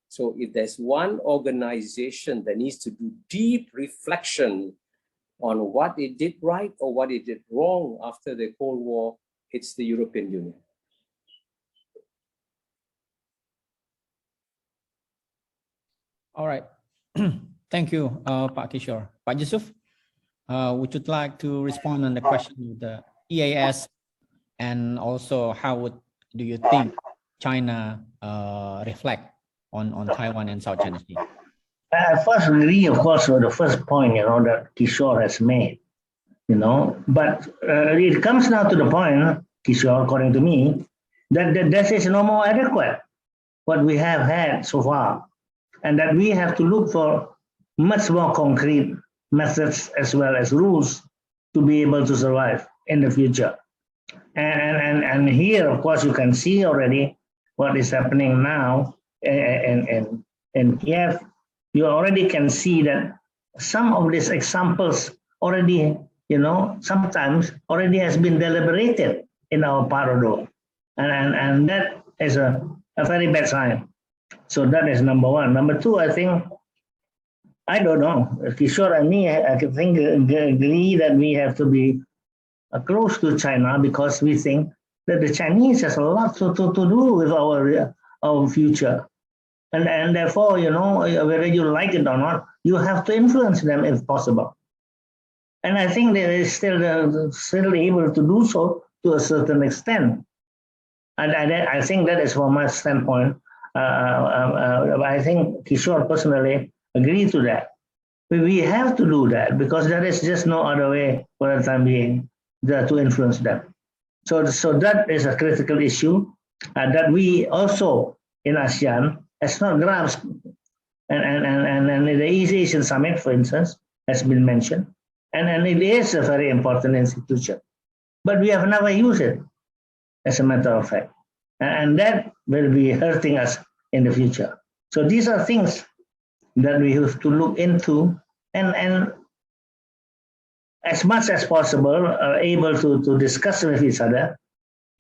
So if there's one organization that needs to do deep reflection on what it did right or what it did wrong after the Cold War, it's the European Union. All right. Thank you, Pak Kishore. Pak Yusuf, would you like to respond on the question of the EAS, and also how do you think China reflect on Taiwan and South China Sea? I first agree, of course, with the first point, that Kishore has made, but it comes now to the point, Kishore, according to me, that this is no more adequate, what we have had so far, and that we have to look for much more concrete methods as well as rules to be able to survive in the future. And here, of course, you can see already what is happening now in Kiev. You already can see that some of these examples already, sometimes already has been deliberated in our part of the world. And that is a very bad sign. So that is number one. Number two, I think, I don't know, Kishore and me, I think agree that we have to be close to China because we think that the Chinese has a lot to do with our future. And therefore, whether you like it or not, you have to influence them if possible. And I think they are still able to do so to a certain extent. And I think that is from my standpoint. I think Kishore personally agreed to that. We have to do that because there is just no other way for the time being to influence them. So that is a critical issue that we also in ASEAN has not grasped. And the East Asian Summit, for instance, has been mentioned. And it is a very important institution. But we have never used it, as a matter of fact. And that will be hurting us in the future. So these are things that we have to look into and as much as possible are able to discuss with each other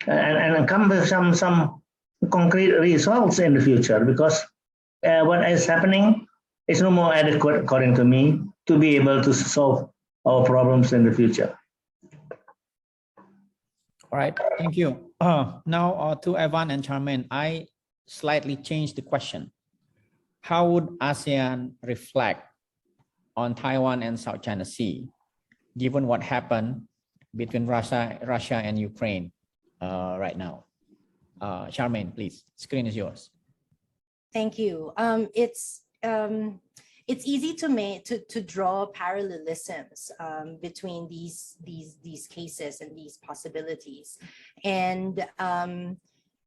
and come with some concrete results in the future, because what is happening is no more adequate, according to me, to be able to solve our problems in the future. All right, thank you. Now to Evan and Charmaine, I slightly changed the question. How would ASEAN reflect on Taiwan and South China Sea, given what happened between Russia and Ukraine right now? Charmaine, please, screen is yours. Thank you. It's easy to draw parallelisms between these cases and these possibilities, and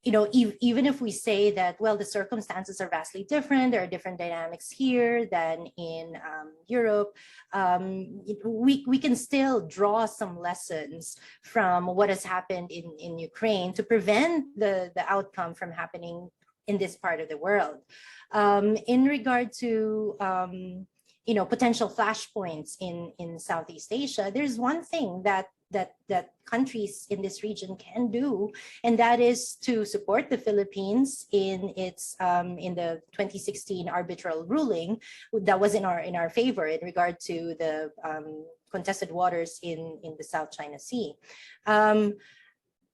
you know, even if we say that, well, the circumstances are vastly different, there are different dynamics here than in Europe, we can still draw some lessons from what has happened in Ukraine to prevent the outcome from happening in this part of the world. In regard to you know, potential flashpoints in Southeast Asia, there's one thing that countries in this region can do, and that is to support the Philippines in its in the 2016 arbitral ruling that was in our favor in regard to the contested waters in the South China Sea.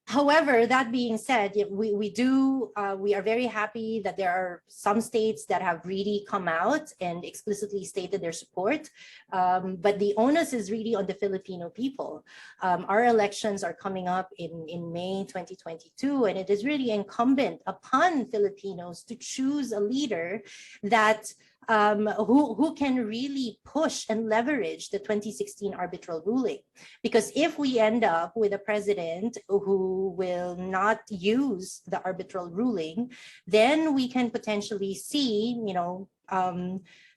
However, that being said, we are very happy that there are some states that have really come out and explicitly stated their support. But the onus is really on the Filipino people. Our elections are coming up in May 2022, and it is really incumbent upon Filipinos to choose a leader that who can really push and leverage the 2016 arbitral ruling. Because if we end up with a president who will not use the arbitral ruling, then we can potentially see, you know,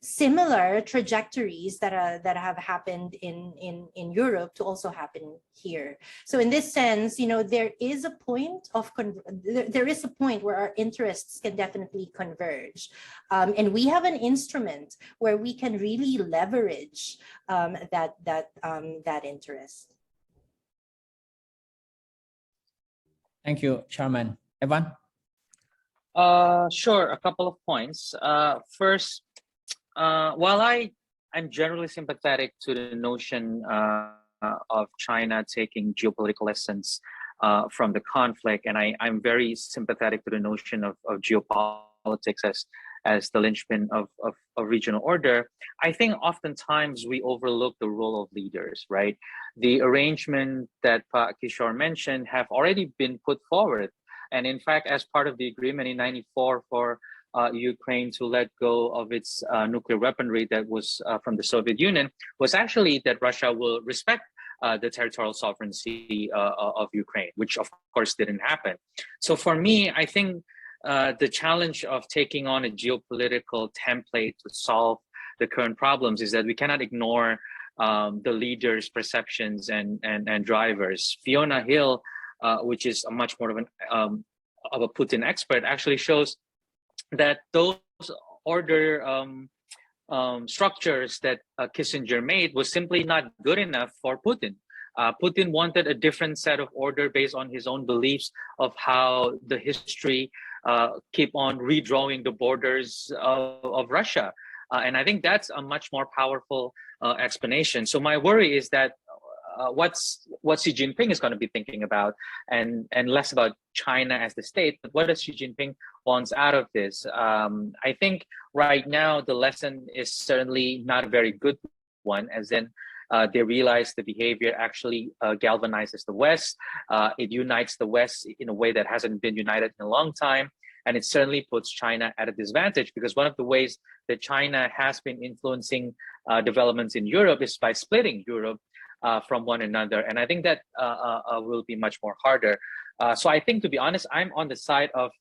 similar trajectories that have happened in Europe to also happen here. So in this sense, you know, there is a point where our interests can definitely converge, and we have an instrument where we can really leverage that interest. Thank you, Charmaine. Evan? Sure, a couple of points. First, while I'm generally sympathetic to the notion of China taking geopolitical lessons from the conflict, and I'm very sympathetic to the notion of geopolitics as the linchpin of regional order, I think oftentimes we overlook the role of leaders, right? The arrangement that Pa Kishore mentioned have already been put forward. And in fact, as part of the agreement in '94 for Ukraine to let go of its nuclear weaponry that was from the Soviet Union, was actually that Russia will respect the territorial sovereignty of Ukraine, which of course didn't happen. So for me, I think the challenge of taking on a geopolitical template to solve the current problems is that we cannot ignore the leaders' perceptions and drivers. Fiona Hill, which is a much more of a Putin expert, actually shows that those order structures that Kissinger made was simply not good enough for Putin. Putin wanted a different set of order based on his own beliefs of how the history keep on redrawing the borders of Russia. And I think that's a much more powerful explanation. So my worry is that what Xi Jinping is going to be thinking about, and less about China as the state, but what does Xi Jinping wants out of this? I think right now the lesson is certainly not a very good one, as in They realize the behavior actually galvanizes the West. It unites the West in a way that hasn't been united in a long time. And it certainly puts China at a disadvantage, because one of the ways that China has been influencing developments in Europe is by splitting Europe from one another. And I think that will be much more harder. So I think, to be honest, I'm on the side of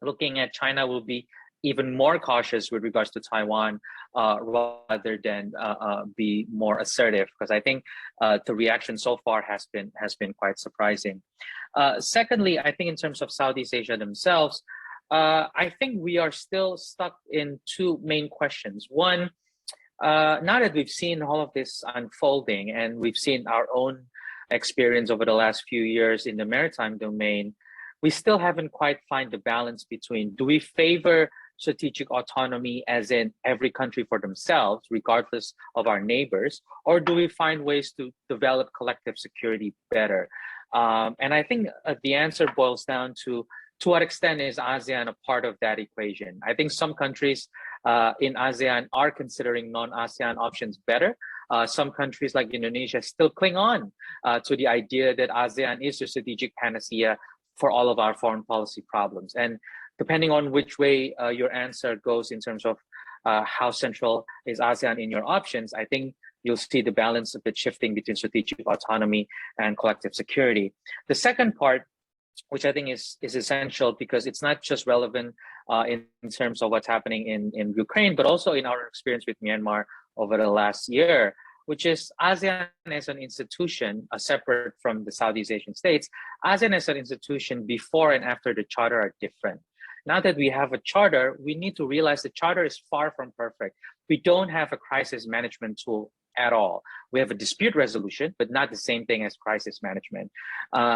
looking at China will be even more cautious with regards to Taiwan rather than be more assertive, because I think the reaction so far has been quite surprising. Secondly, I think in terms of Southeast Asia themselves, I think we are still stuck in two main questions. One, now that we've seen all of this unfolding and we've seen our own experience over the last few years in the maritime domain, we still haven't quite found the balance between, do we favor strategic autonomy as in every country for themselves, regardless of our neighbors, or do we find ways to develop collective security better? And I think the answer boils down to what extent is ASEAN a part of that equation? I think some countries in ASEAN are considering non-ASEAN options better. Some countries like Indonesia still cling on to the idea that ASEAN is a strategic panacea for all of our foreign policy problems. And depending on which way your answer goes in terms of how central is ASEAN in your options, I think you'll see the balance a bit shifting between strategic autonomy and collective security. The second part, which I think is essential, because it's not just relevant in terms of what's happening in Ukraine, but also in our experience with Myanmar over the last year, which is ASEAN as an institution, separate from the Southeast Asian states. ASEAN as an institution before and after the charter are different. Now that we have a charter, we need to realize the charter is far from perfect. We don't have a crisis management tool at all. We have a dispute resolution, but not the same thing as crisis management.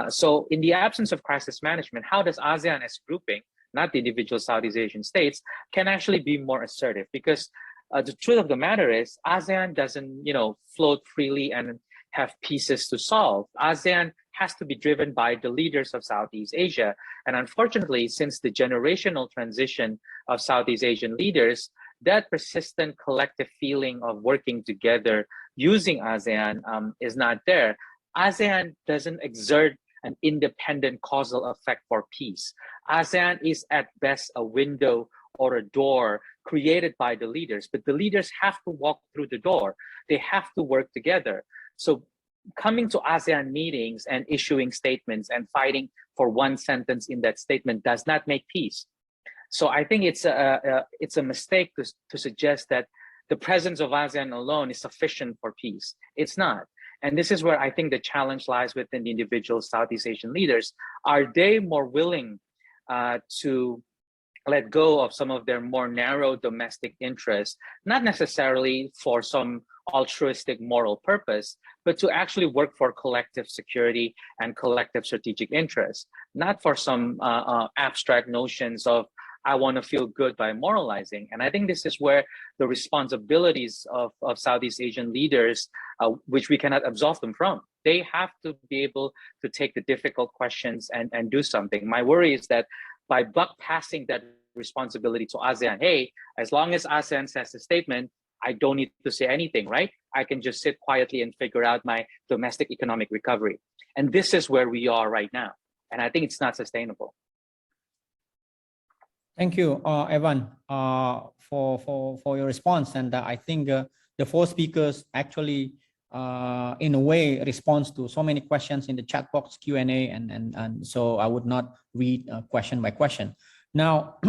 So in the absence of crisis management, how does ASEAN as a grouping, not the individual Southeast Asian states, can actually be more assertive? Because the truth of the matter is ASEAN doesn't, float freely and have pieces to solve. ASEAN has to be driven by the leaders of Southeast Asia. And unfortunately, since the generational transition of Southeast Asian leaders, that persistent collective feeling of working together using ASEAN is not there. ASEAN doesn't exert an independent causal effect for peace. ASEAN is at best a window or a door created by the leaders, but the leaders have to walk through the door. They have to work together. So coming to ASEAN meetings and issuing statements and fighting for one sentence in that statement does not make peace. So I think it's a mistake to suggest that the presence of ASEAN alone is sufficient for peace. It's not. And this is where I think the challenge lies within the individual Southeast Asian leaders. Are they more willing to let go of some of their more narrow domestic interests, not necessarily for some altruistic moral purpose, but to actually work for collective security and collective strategic interests, not for some abstract notions of, I want to feel good by moralizing. And I think this is where the responsibilities of Southeast Asian leaders, which we cannot absolve them from, they have to be able to take the difficult questions and do something. My worry is that by buck passing that responsibility to ASEAN, hey, as long as ASEAN says a statement, I don't need to say anything, right? I can just sit quietly and figure out my domestic economic recovery. And this is where we are right now. And I think it's not sustainable. Thank you, Evan, for your response. And I think the four speakers actually, in a way, responds to so many questions in the chat box Q&A, and so I would not read question by question. Now,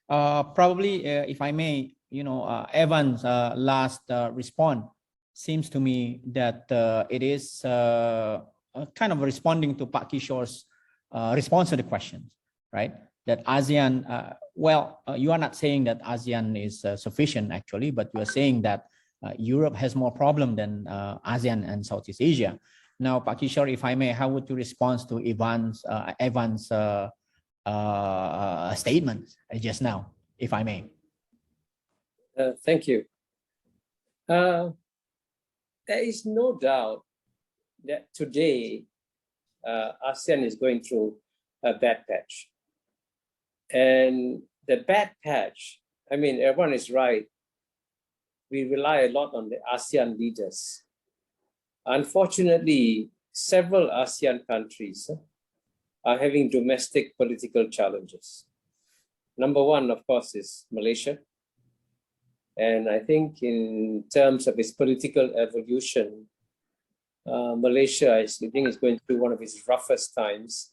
probably, if I may, Evan's last response seems to me that it is kind of responding to Pak Kishore's response to the questions, right? That ASEAN, you are not saying that ASEAN is sufficient actually, but you are saying that Europe has more problem than ASEAN and Southeast Asia. Now, Pak Kishore, if I may, how would you respond to Evan's statement just now, if I may? Thank you. There is no doubt that today ASEAN is going through a bad patch. And the bad patch, I mean, everyone is right. We rely a lot on the ASEAN leaders. Unfortunately, several ASEAN countries are having domestic political challenges. Number one, of course, is Malaysia. And I think in terms of its political evolution, Malaysia, I think, is going through one of its roughest times.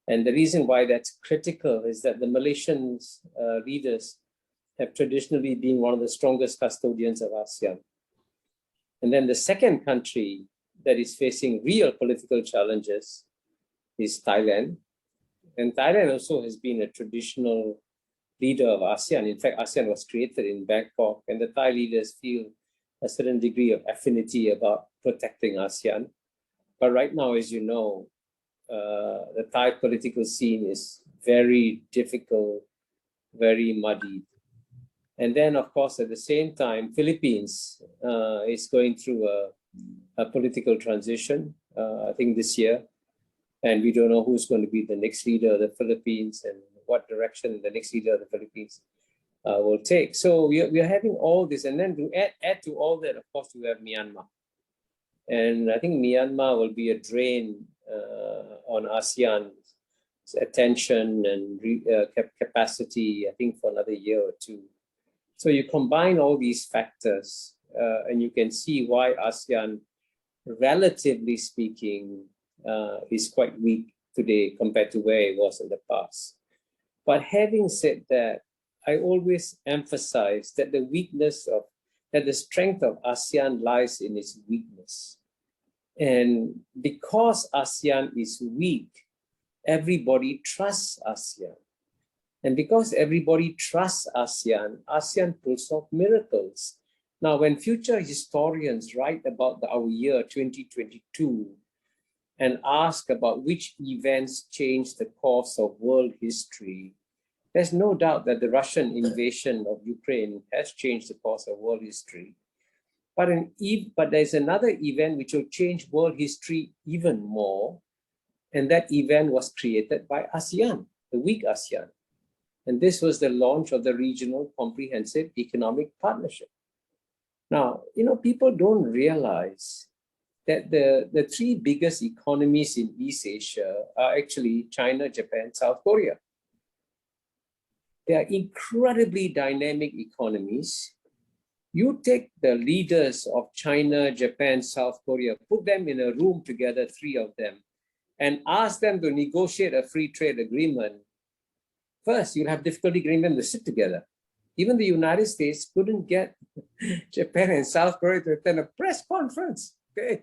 And the reason why that's critical is that the Malaysian leaders have traditionally been one of the strongest custodians of ASEAN. And then the second country that is facing real political challenges is Thailand. And Thailand also has been a traditional leader of ASEAN. In fact, ASEAN was created in Bangkok, and the Thai leaders feel a certain degree of affinity about protecting ASEAN. But right now, as you know, the Thai political scene is very difficult, very muddy. And then, of course, at the same time, Philippines is going through a political transition, I think this year. And we don't know who's going to be the next leader of the Philippines and what direction the next leader of the Philippines will take. So we are having all this. And then to add to all that, of course, we have Myanmar. And I think Myanmar will be a drain on ASEAN's attention and capacity, I think, for another year or two. So you combine all these factors and you can see why ASEAN, relatively speaking, is quite weak today compared to where it was in the past. But having said that, I always emphasize that the strength of ASEAN lies in its weakness. And because ASEAN is weak, everybody trusts ASEAN. And because everybody trusts ASEAN, ASEAN pulls off miracles. Now, when future historians write about our year 2022 and ask about which events changed the course of world history, there's no doubt that the Russian invasion of Ukraine has changed the course of world history. But there's another event which will change world history even more, and that event was created by ASEAN, the weak ASEAN. And this was the launch of the Regional Comprehensive Economic Partnership. Now, people don't realize that the three biggest economies in East Asia are actually China, Japan, South Korea. They are incredibly dynamic economies. You take the leaders of China, Japan, South Korea, put them in a room together, three of them, and ask them to negotiate a free trade agreement. First, you'll have difficulty getting them to sit together. Even the United States couldn't get Japan and South Korea to attend a press conference, okay?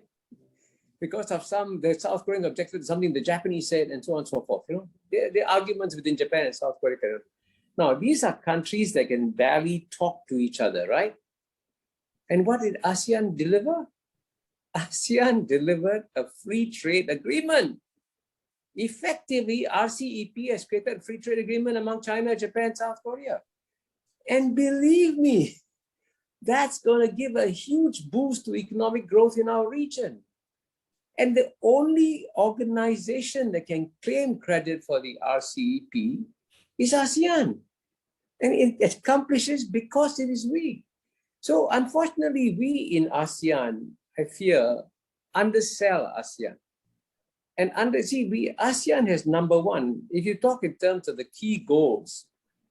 Because of the South Korean objected to something the Japanese said, and so on and so forth. There are arguments within Japan and South Korea. Now, these are countries that can barely talk to each other, right? And what did ASEAN deliver? ASEAN delivered a free trade agreement. Effectively, RCEP has created a free trade agreement among China, Japan, South Korea. And believe me, that's going to give a huge boost to economic growth in our region. And the only organization that can claim credit for the RCEP is ASEAN. And it accomplishes because it is weak. So unfortunately, we in ASEAN, I fear, undersell ASEAN. And ASEAN has number one, if you talk in terms of the key goals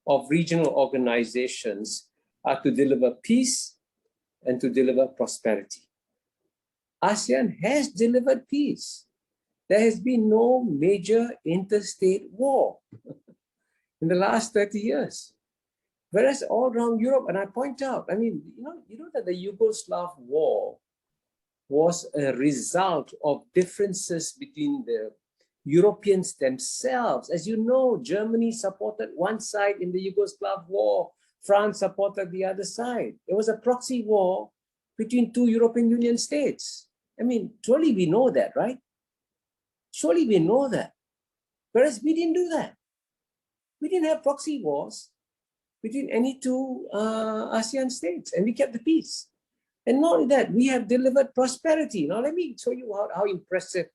of regional organizations, are to deliver peace and to deliver prosperity. ASEAN has delivered peace. There has been no major interstate war in the last 30 years. Whereas all around Europe, and I point out, you know that the Yugoslav war was a result of differences between the Europeans themselves. As you know, Germany supported one side in the Yugoslav war, France supported the other side. It was a proxy war between two European Union states. Surely we know that, right? Surely we know that. Whereas we didn't do that. We didn't have proxy wars between any two ASEAN states, and we kept the peace. And not only that, we have delivered prosperity. Now, let me show you how impressive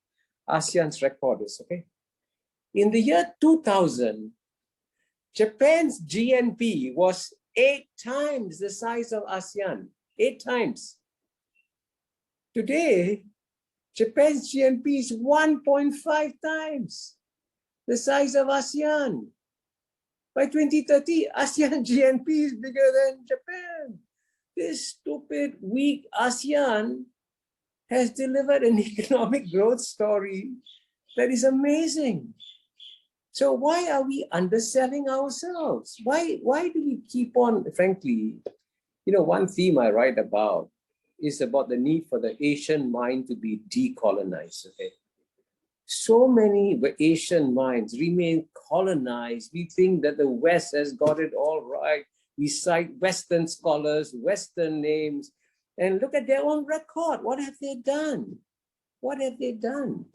ASEAN's record is, okay? In the year 2000, Japan's GNP was 8 times the size of ASEAN, 8 times. Today, Japan's GNP is 1.5 times the size of ASEAN. By 2030, ASEAN GNP is bigger than Japan. This stupid, weak ASEAN has delivered an economic growth story that is amazing. So why are we underselling ourselves? Why do we keep on, frankly, one theme I write about is about the need for the Asian mind to be decolonized, okay? So many Asian minds remain colonized. We think that the West has got it all right. We cite Western scholars, Western names, and look at their own record. What have they done? What have they done?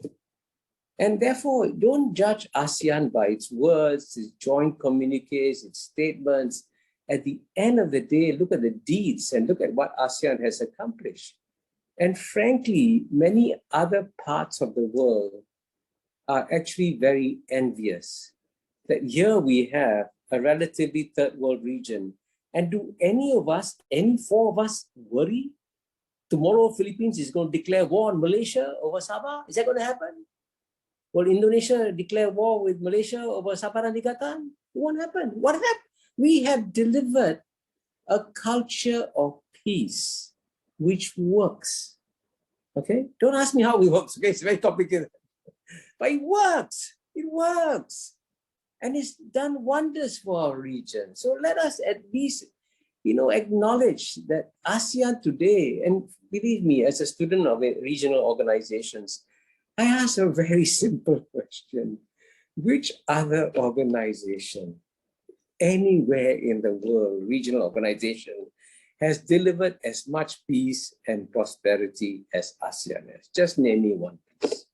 And therefore, don't judge ASEAN by its words, its joint communiques, its statements. At the end of the day, look at the deeds and look at what ASEAN has accomplished. And frankly, many other parts of the world are actually very envious that here we have a relatively third world region. And do any four of us worry? Tomorrow, Philippines is going to declare war on Malaysia over Sabah. Is that going to happen? Will Indonesia declare war with Malaysia over Sabah dan Ligatan? It won't happen. What happened? We have delivered a culture of peace which works. Okay? Don't ask me how it works. Okay, it's very complicated. But it works. It works. And it's done wonders for our region. So let us at least, acknowledge that ASEAN today, and believe me, as a student of regional organizations, I ask a very simple question. Which other organization anywhere in the world, regional organization, has delivered as much peace and prosperity as ASEAN has? Just name me one, please.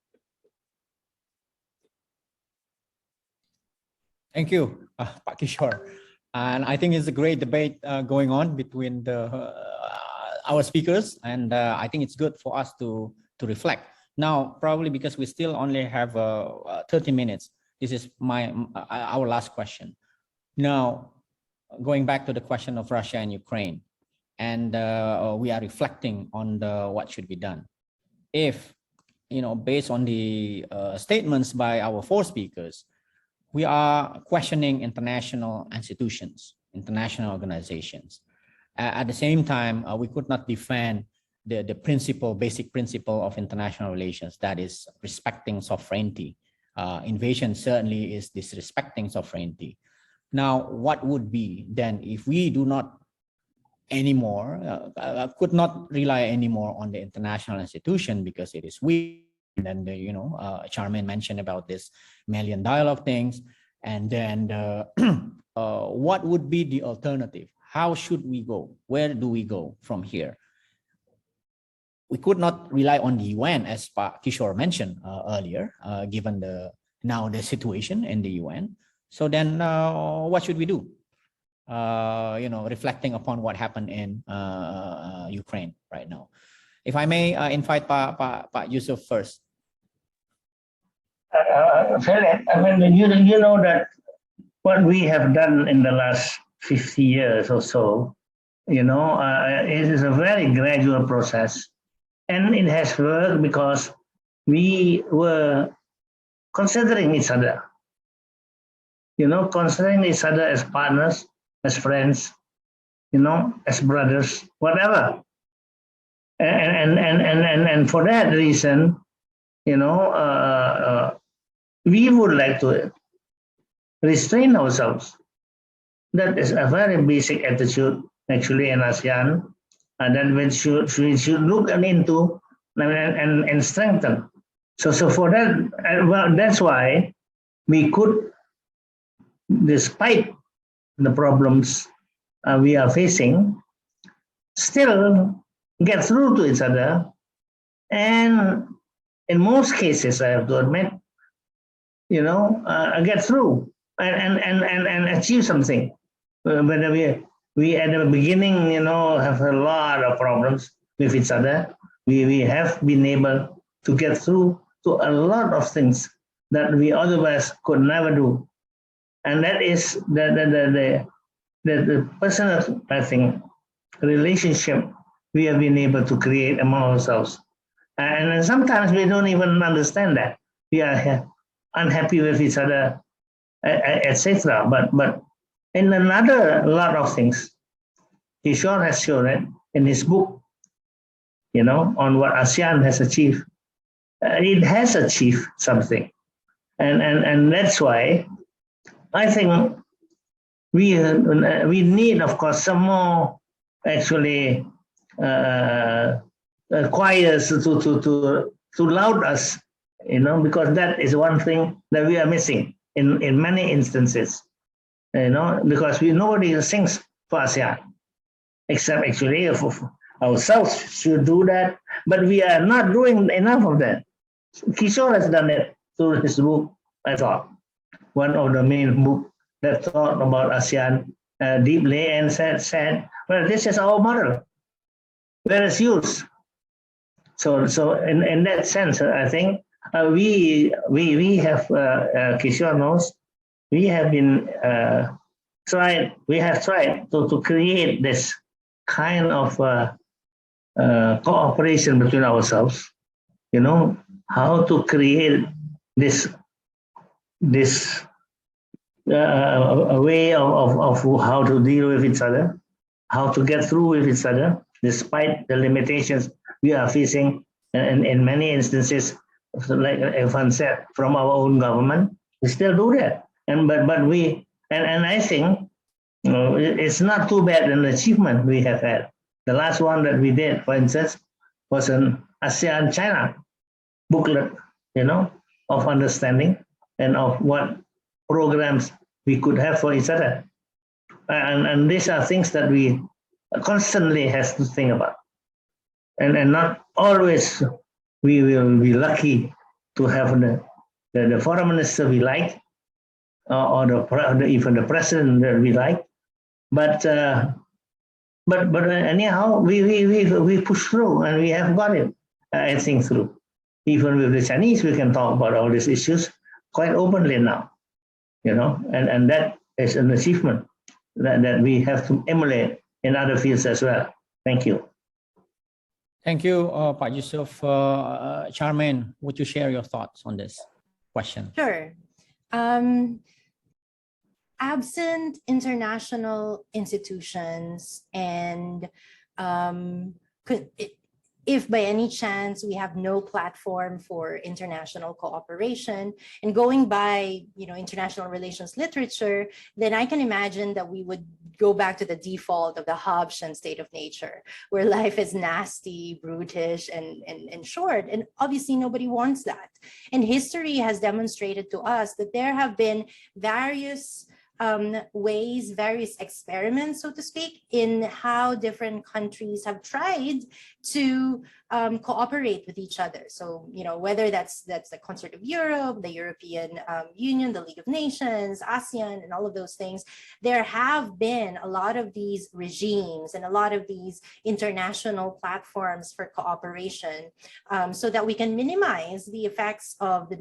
Thank you, Pak Kishore. And I think it's a great debate going on between our speakers, and I think it's good for us to reflect. Now, probably because we still only have 30 minutes, this is our last question. Now, going back to the question of Russia and Ukraine, and we are reflecting on what should be done. If, based on the statements by our four speakers, we are questioning international institutions, international organizations. At the same time, we could not defend the basic principle of international relations, that is respecting sovereignty. Invasion certainly is disrespecting sovereignty. Now, what would be then if we do not anymore, could not rely anymore on the international institution because it is weak? And then, Charmaine mentioned about this Malian dialogue things. And then what would be the alternative? How should we go? Where do we go from here? We could not rely on the UN, as Pak Kishore mentioned earlier, given the situation in the UN. So then what should we do? Reflecting upon what happened in Ukraine right now. If I may invite Pak Yusuf first. Philip, I mean, you know that what we have done in the last 50 years or so, it is a very gradual process. And it has worked because we were considering each other, considering each other as partners, as friends, as brothers, whatever. And for that reason, we would like to restrain ourselves. That is a very basic attitude, actually, in ASEAN, and that we should look into and strengthen. So for that, well, that's why we could, despite the problems we are facing, still get through to each other, and in most cases, I have to admit, get through and achieve something. Whether we at the beginning, have a lot of problems with each other, we have been able to get through to a lot of things that we otherwise could never do. And that is the personal, I think, relationship we have been able to create among ourselves. And sometimes we don't even understand that. We are unhappy with each other, etc. But in another lot of things, Kishore has shown it in his book, on what ASEAN has achieved. It has achieved something. And that's why I think we need, of course, some more actually choirs to laud us, because that is one thing that we are missing in many instances, because nobody sings for ASEAN, except actually if ourselves should do that, but we are not doing enough of that. Kishore has done it through his book, I thought, one of the main book that thought about ASEAN deeply and said, well, this is our model. Where is yours? So in that sense, I think we have, Kishore knows, we have been tried to create this kind of cooperation between ourselves, how to create this a way of how to deal with each other, how to get through with each other, despite the limitations we are facing in many instances, like Evan said, from our own government. We still do that. But we, and I think it's not too bad an achievement we have had. The last one that we did, for instance, was an ASEAN-China booklet, of understanding and of what programs we could have for each other. And these are things that we constantly have to think about. And not always we will be lucky to have the foreign minister we like, or even the president that we like. But anyhow, we push through, and we have got it, I think, through. Even with the Chinese, we can talk about all these issues quite openly now, and that is an achievement that we have to emulate in other fields as well. Thank you. Thank you, Pak Yusuf. Charmaine, would you share your thoughts on this question? Sure. Absent international institutions, and if by any chance we have no platform for international cooperation, and going by international relations literature, then I can imagine that we would go back to the default of the Hobbesian state of nature, where life is nasty, brutish, and short. And obviously nobody wants that. And history has demonstrated to us that there have been various ways, various experiments, so to speak, in how different countries have tried to cooperate with each other. So, whether that's the Concert of Europe, the European Union, the League of Nations, ASEAN, and all of those things, there have been a lot of these regimes and a lot of these international platforms for cooperation, so that we can minimize the effects of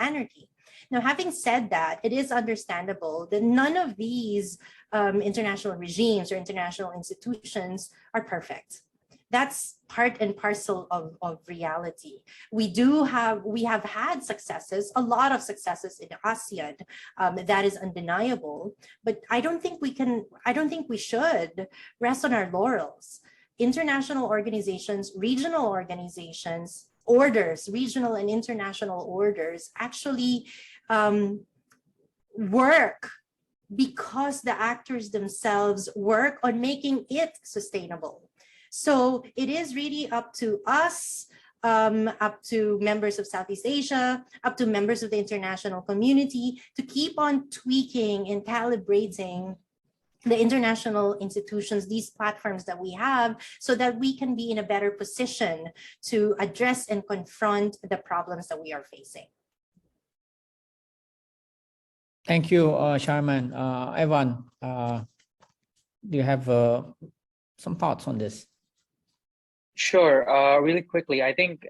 anarchy. Now, having said that, it is understandable that none of these international regimes or international institutions are perfect. That's part and parcel of reality. We have had successes, a lot of successes in ASEAN, that is undeniable, but I don't think we should rest on our laurels. International organizations, regional organizations, orders, regional and international orders actually work because the actors themselves work on making it sustainable. So it is really up to us, up to members of Southeast Asia, up to members of the international community to keep on tweaking and calibrating the international institutions, these platforms that we have, so that we can be in a better position to address and confront the problems that we are facing. Thank you, Charmaine. Evan, do you have some thoughts on this? Sure. Really quickly, I think,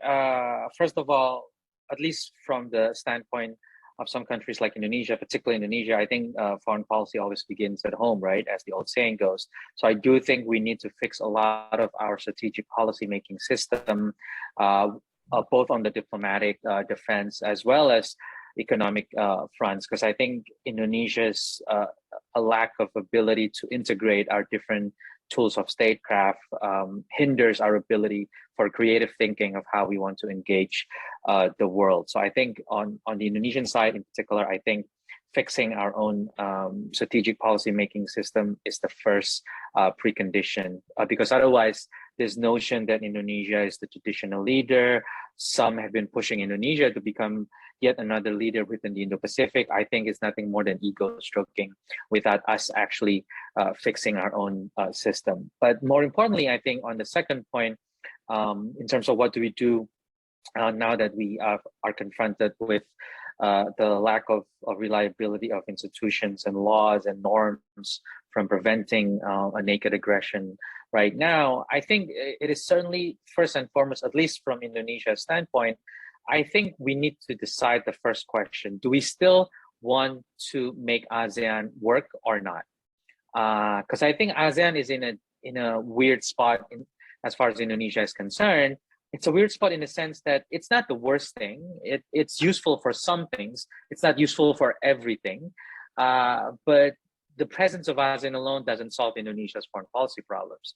first of all, at least from the standpoint of some countries like Indonesia, particularly Indonesia, I think foreign policy always begins at home, right? As the old saying goes. So I do think we need to fix a lot of our strategic policy making system, both on the diplomatic, defense, as well as economic fronts, because I think Indonesia's a lack of ability to integrate our different tools of statecraft hinders our ability for creative thinking of how we want to engage the world. So I think on the Indonesian side in particular, I think fixing our own strategic policy making system is the first precondition, because otherwise this notion that Indonesia is the traditional leader, some have been pushing Indonesia to become yet another leader within the Indo-Pacific, I think is nothing more than ego stroking without us actually fixing our own system. But more importantly, I think on the second point, in terms of what do we do now that we are confronted with the lack of reliability of institutions and laws and norms from preventing a naked aggression right now, I think it is certainly first and foremost, at least from Indonesia's standpoint, I think we need to decide the first question: do we still want to make ASEAN work or not? Because I think ASEAN is in a weird spot as far as Indonesia is concerned. It's a weird spot in the sense that it's not the worst thing. It's useful for some things. It's not useful for everything. But the presence of ASEAN alone doesn't solve Indonesia's foreign policy problems.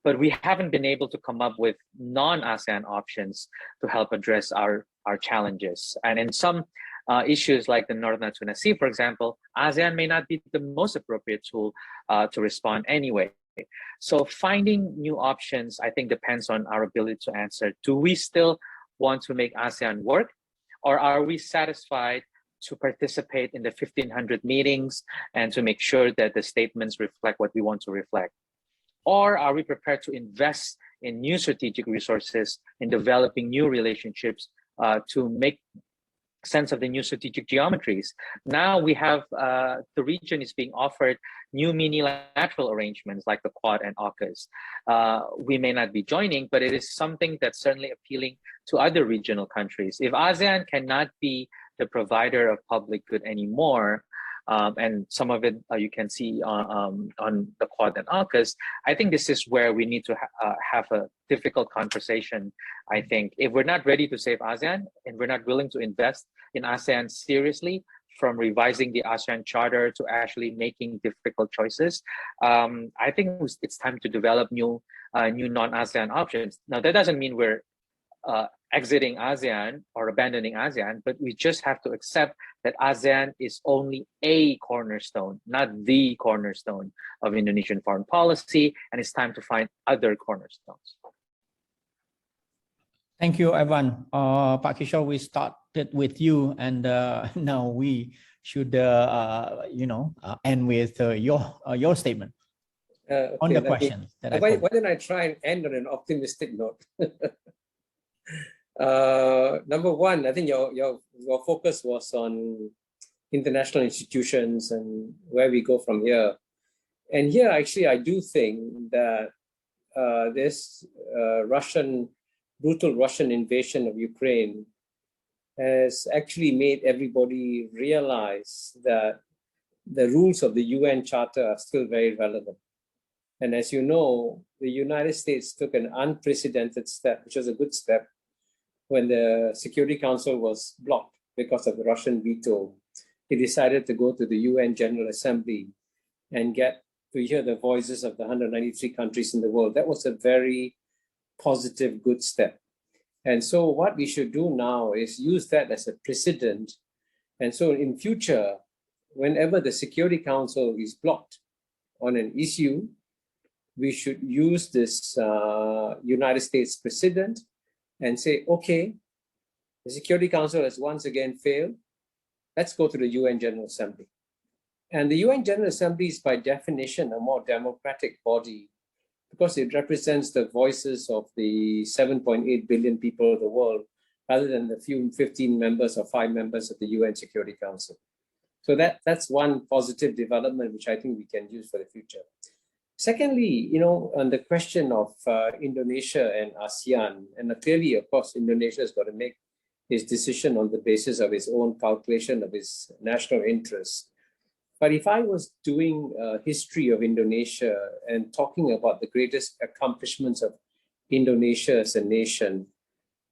But we haven't been able to come up with non-ASEAN options to help address our challenges. And in some issues like the North Natuna Sea, for example, ASEAN may not be the most appropriate tool to respond anyway. So finding new options, I think, depends on our ability to answer. Do we still want to make ASEAN work, or are we satisfied to participate in the 1,500 meetings and to make sure that the statements reflect what we want to reflect? Or are we prepared to invest in new strategic resources, in developing new relationships to make sense of the new strategic geometries? Now we have, the region is being offered new minilateral arrangements like the Quad and AUKUS. We may not be joining, but it is something that's certainly appealing to other regional countries. If ASEAN cannot be the provider of public good anymore, and some of it you can see on the Quad and AUKUS, I think this is where we need to have a difficult conversation. I think if we're not ready to save ASEAN and we're not willing to invest in ASEAN seriously, from revising the ASEAN Charter to actually making difficult choices, I think it's time to develop new non-ASEAN options. Now, that doesn't mean we're exiting ASEAN or abandoning ASEAN, but we just have to accept that ASEAN is only a cornerstone, not the cornerstone of Indonesian foreign policy, and it's time to find other cornerstones. Thank you, Evan. Pak Kishore, we started with you, and now we should, end with your statement on the question. Why don't I try and end on an optimistic note? Number one, I think your focus was on international institutions and where we go from here. And here, actually, I do think that this brutal Russian invasion of Ukraine has actually made everybody realize that the rules of the UN Charter are still very relevant. And as you know, the United States took an unprecedented step, which was a good step, when the Security Council was blocked because of the Russian veto. He decided to go to the UN General Assembly and get to hear the voices of the 193 countries in the world. That was a very positive, good step. And so what we should do now is use that as a precedent. And so in future, whenever the Security Council is blocked on an issue, we should use this United States precedent and say, okay, the Security Council has once again failed. Let's go to the UN General Assembly. And the UN General Assembly is by definition a more democratic body because it represents the voices of the 7.8 billion people of the world, rather than the few 15 members or 5 members of the UN Security Council. So that's one positive development which I think we can use for the future. Secondly, on the question of Indonesia and ASEAN, and clearly, of course, Indonesia has got to make his decision on the basis of his own calculation of his national interests. But if I was doing a history of Indonesia and talking about the greatest accomplishments of Indonesia as a nation,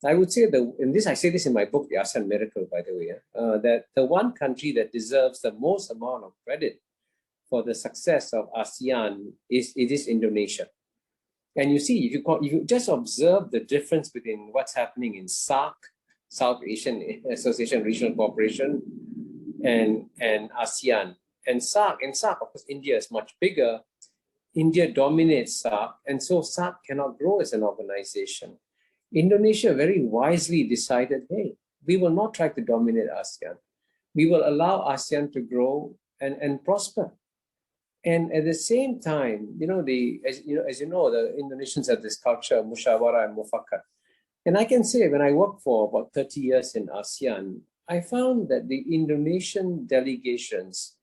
I would say I say this in my book, The ASEAN Miracle, by the way, that the one country that deserves the most amount of credit for the success of ASEAN is Indonesia. And you see, if you just observe the difference between what's happening in SAARC, South Asian Association Regional Cooperation, and ASEAN. And SAARC, of course, India is much bigger. India dominates SAARC, and so SAARC cannot grow as an organization. Indonesia very wisely decided, hey, we will not try to dominate ASEAN. We will allow ASEAN to grow and prosper. And at the same time, as you know, the Indonesians have this culture, musyawarah and mufakat. And I can say, when I worked for about 30 years in ASEAN, I found that the Indonesian delegations,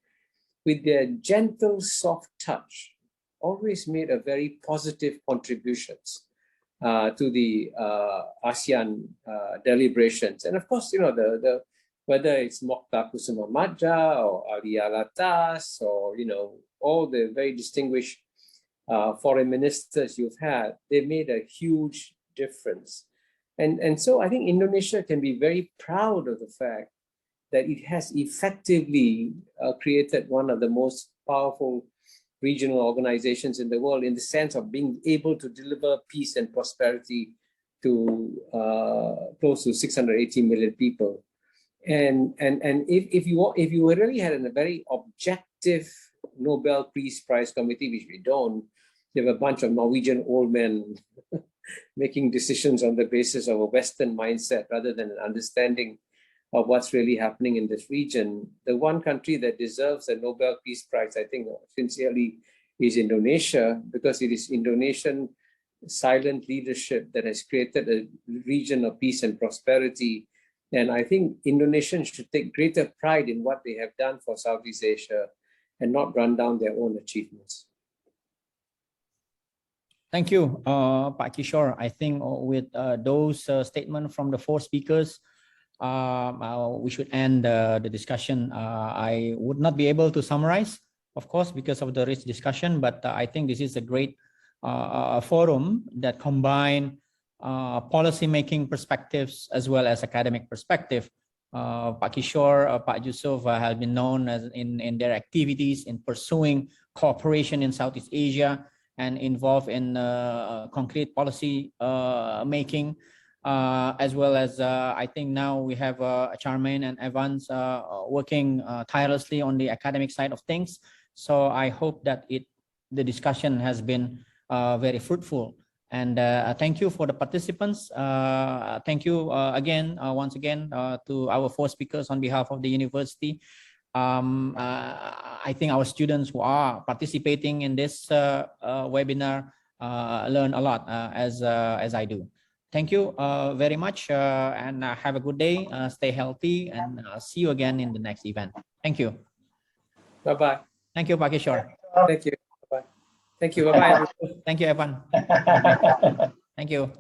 with their gentle, soft touch, always made a very positive contributions to the ASEAN deliberations. And of course, whether it's Mokhtar Kusuma Madja or Ali Alatas or, all the very distinguished foreign ministers you've had, they made a huge difference. And so I think Indonesia can be very proud of the fact that it has effectively created one of the most powerful regional organizations in the world, in the sense of being able to deliver peace and prosperity to close to 680 million people. And if you really had a very objective Nobel Peace Prize Committee, which we don't, you have a bunch of Norwegian old men making decisions on the basis of a Western mindset rather than an understanding of what's really happening in this region. The one country that deserves a Nobel Peace Prize, I think, sincerely, is Indonesia, because it is Indonesian silent leadership that has created a region of peace and prosperity. And I think Indonesians should take greater pride in what they have done for Southeast Asia and not run down their own achievements. Thank you, Pak Kishore. I think with those statements from the four speakers, we should end the discussion. I would not be able to summarize, of course, because of the rich discussion, but I think this is a great forum that combine policy-making perspectives as well as academic perspective. Pak Kishore, Pak Yusuf have been known as in their activities in pursuing cooperation in Southeast Asia and involved in concrete policy making, as well as I think now we have Charmaine and Evans working tirelessly on the academic side of things. So I hope that the discussion has been very fruitful. And thank you for the participants. Thank you once again to our four speakers on behalf of the university. I think our students who are participating in this webinar learn a lot as I do. Thank you very much and have a good day. Stay healthy and see you again in the next event. Thank you. Bye-bye. Thank you, Pak Kishore. Thank you. Bye-bye. Thank you. Bye-bye. Thank you, Evan. Thank you.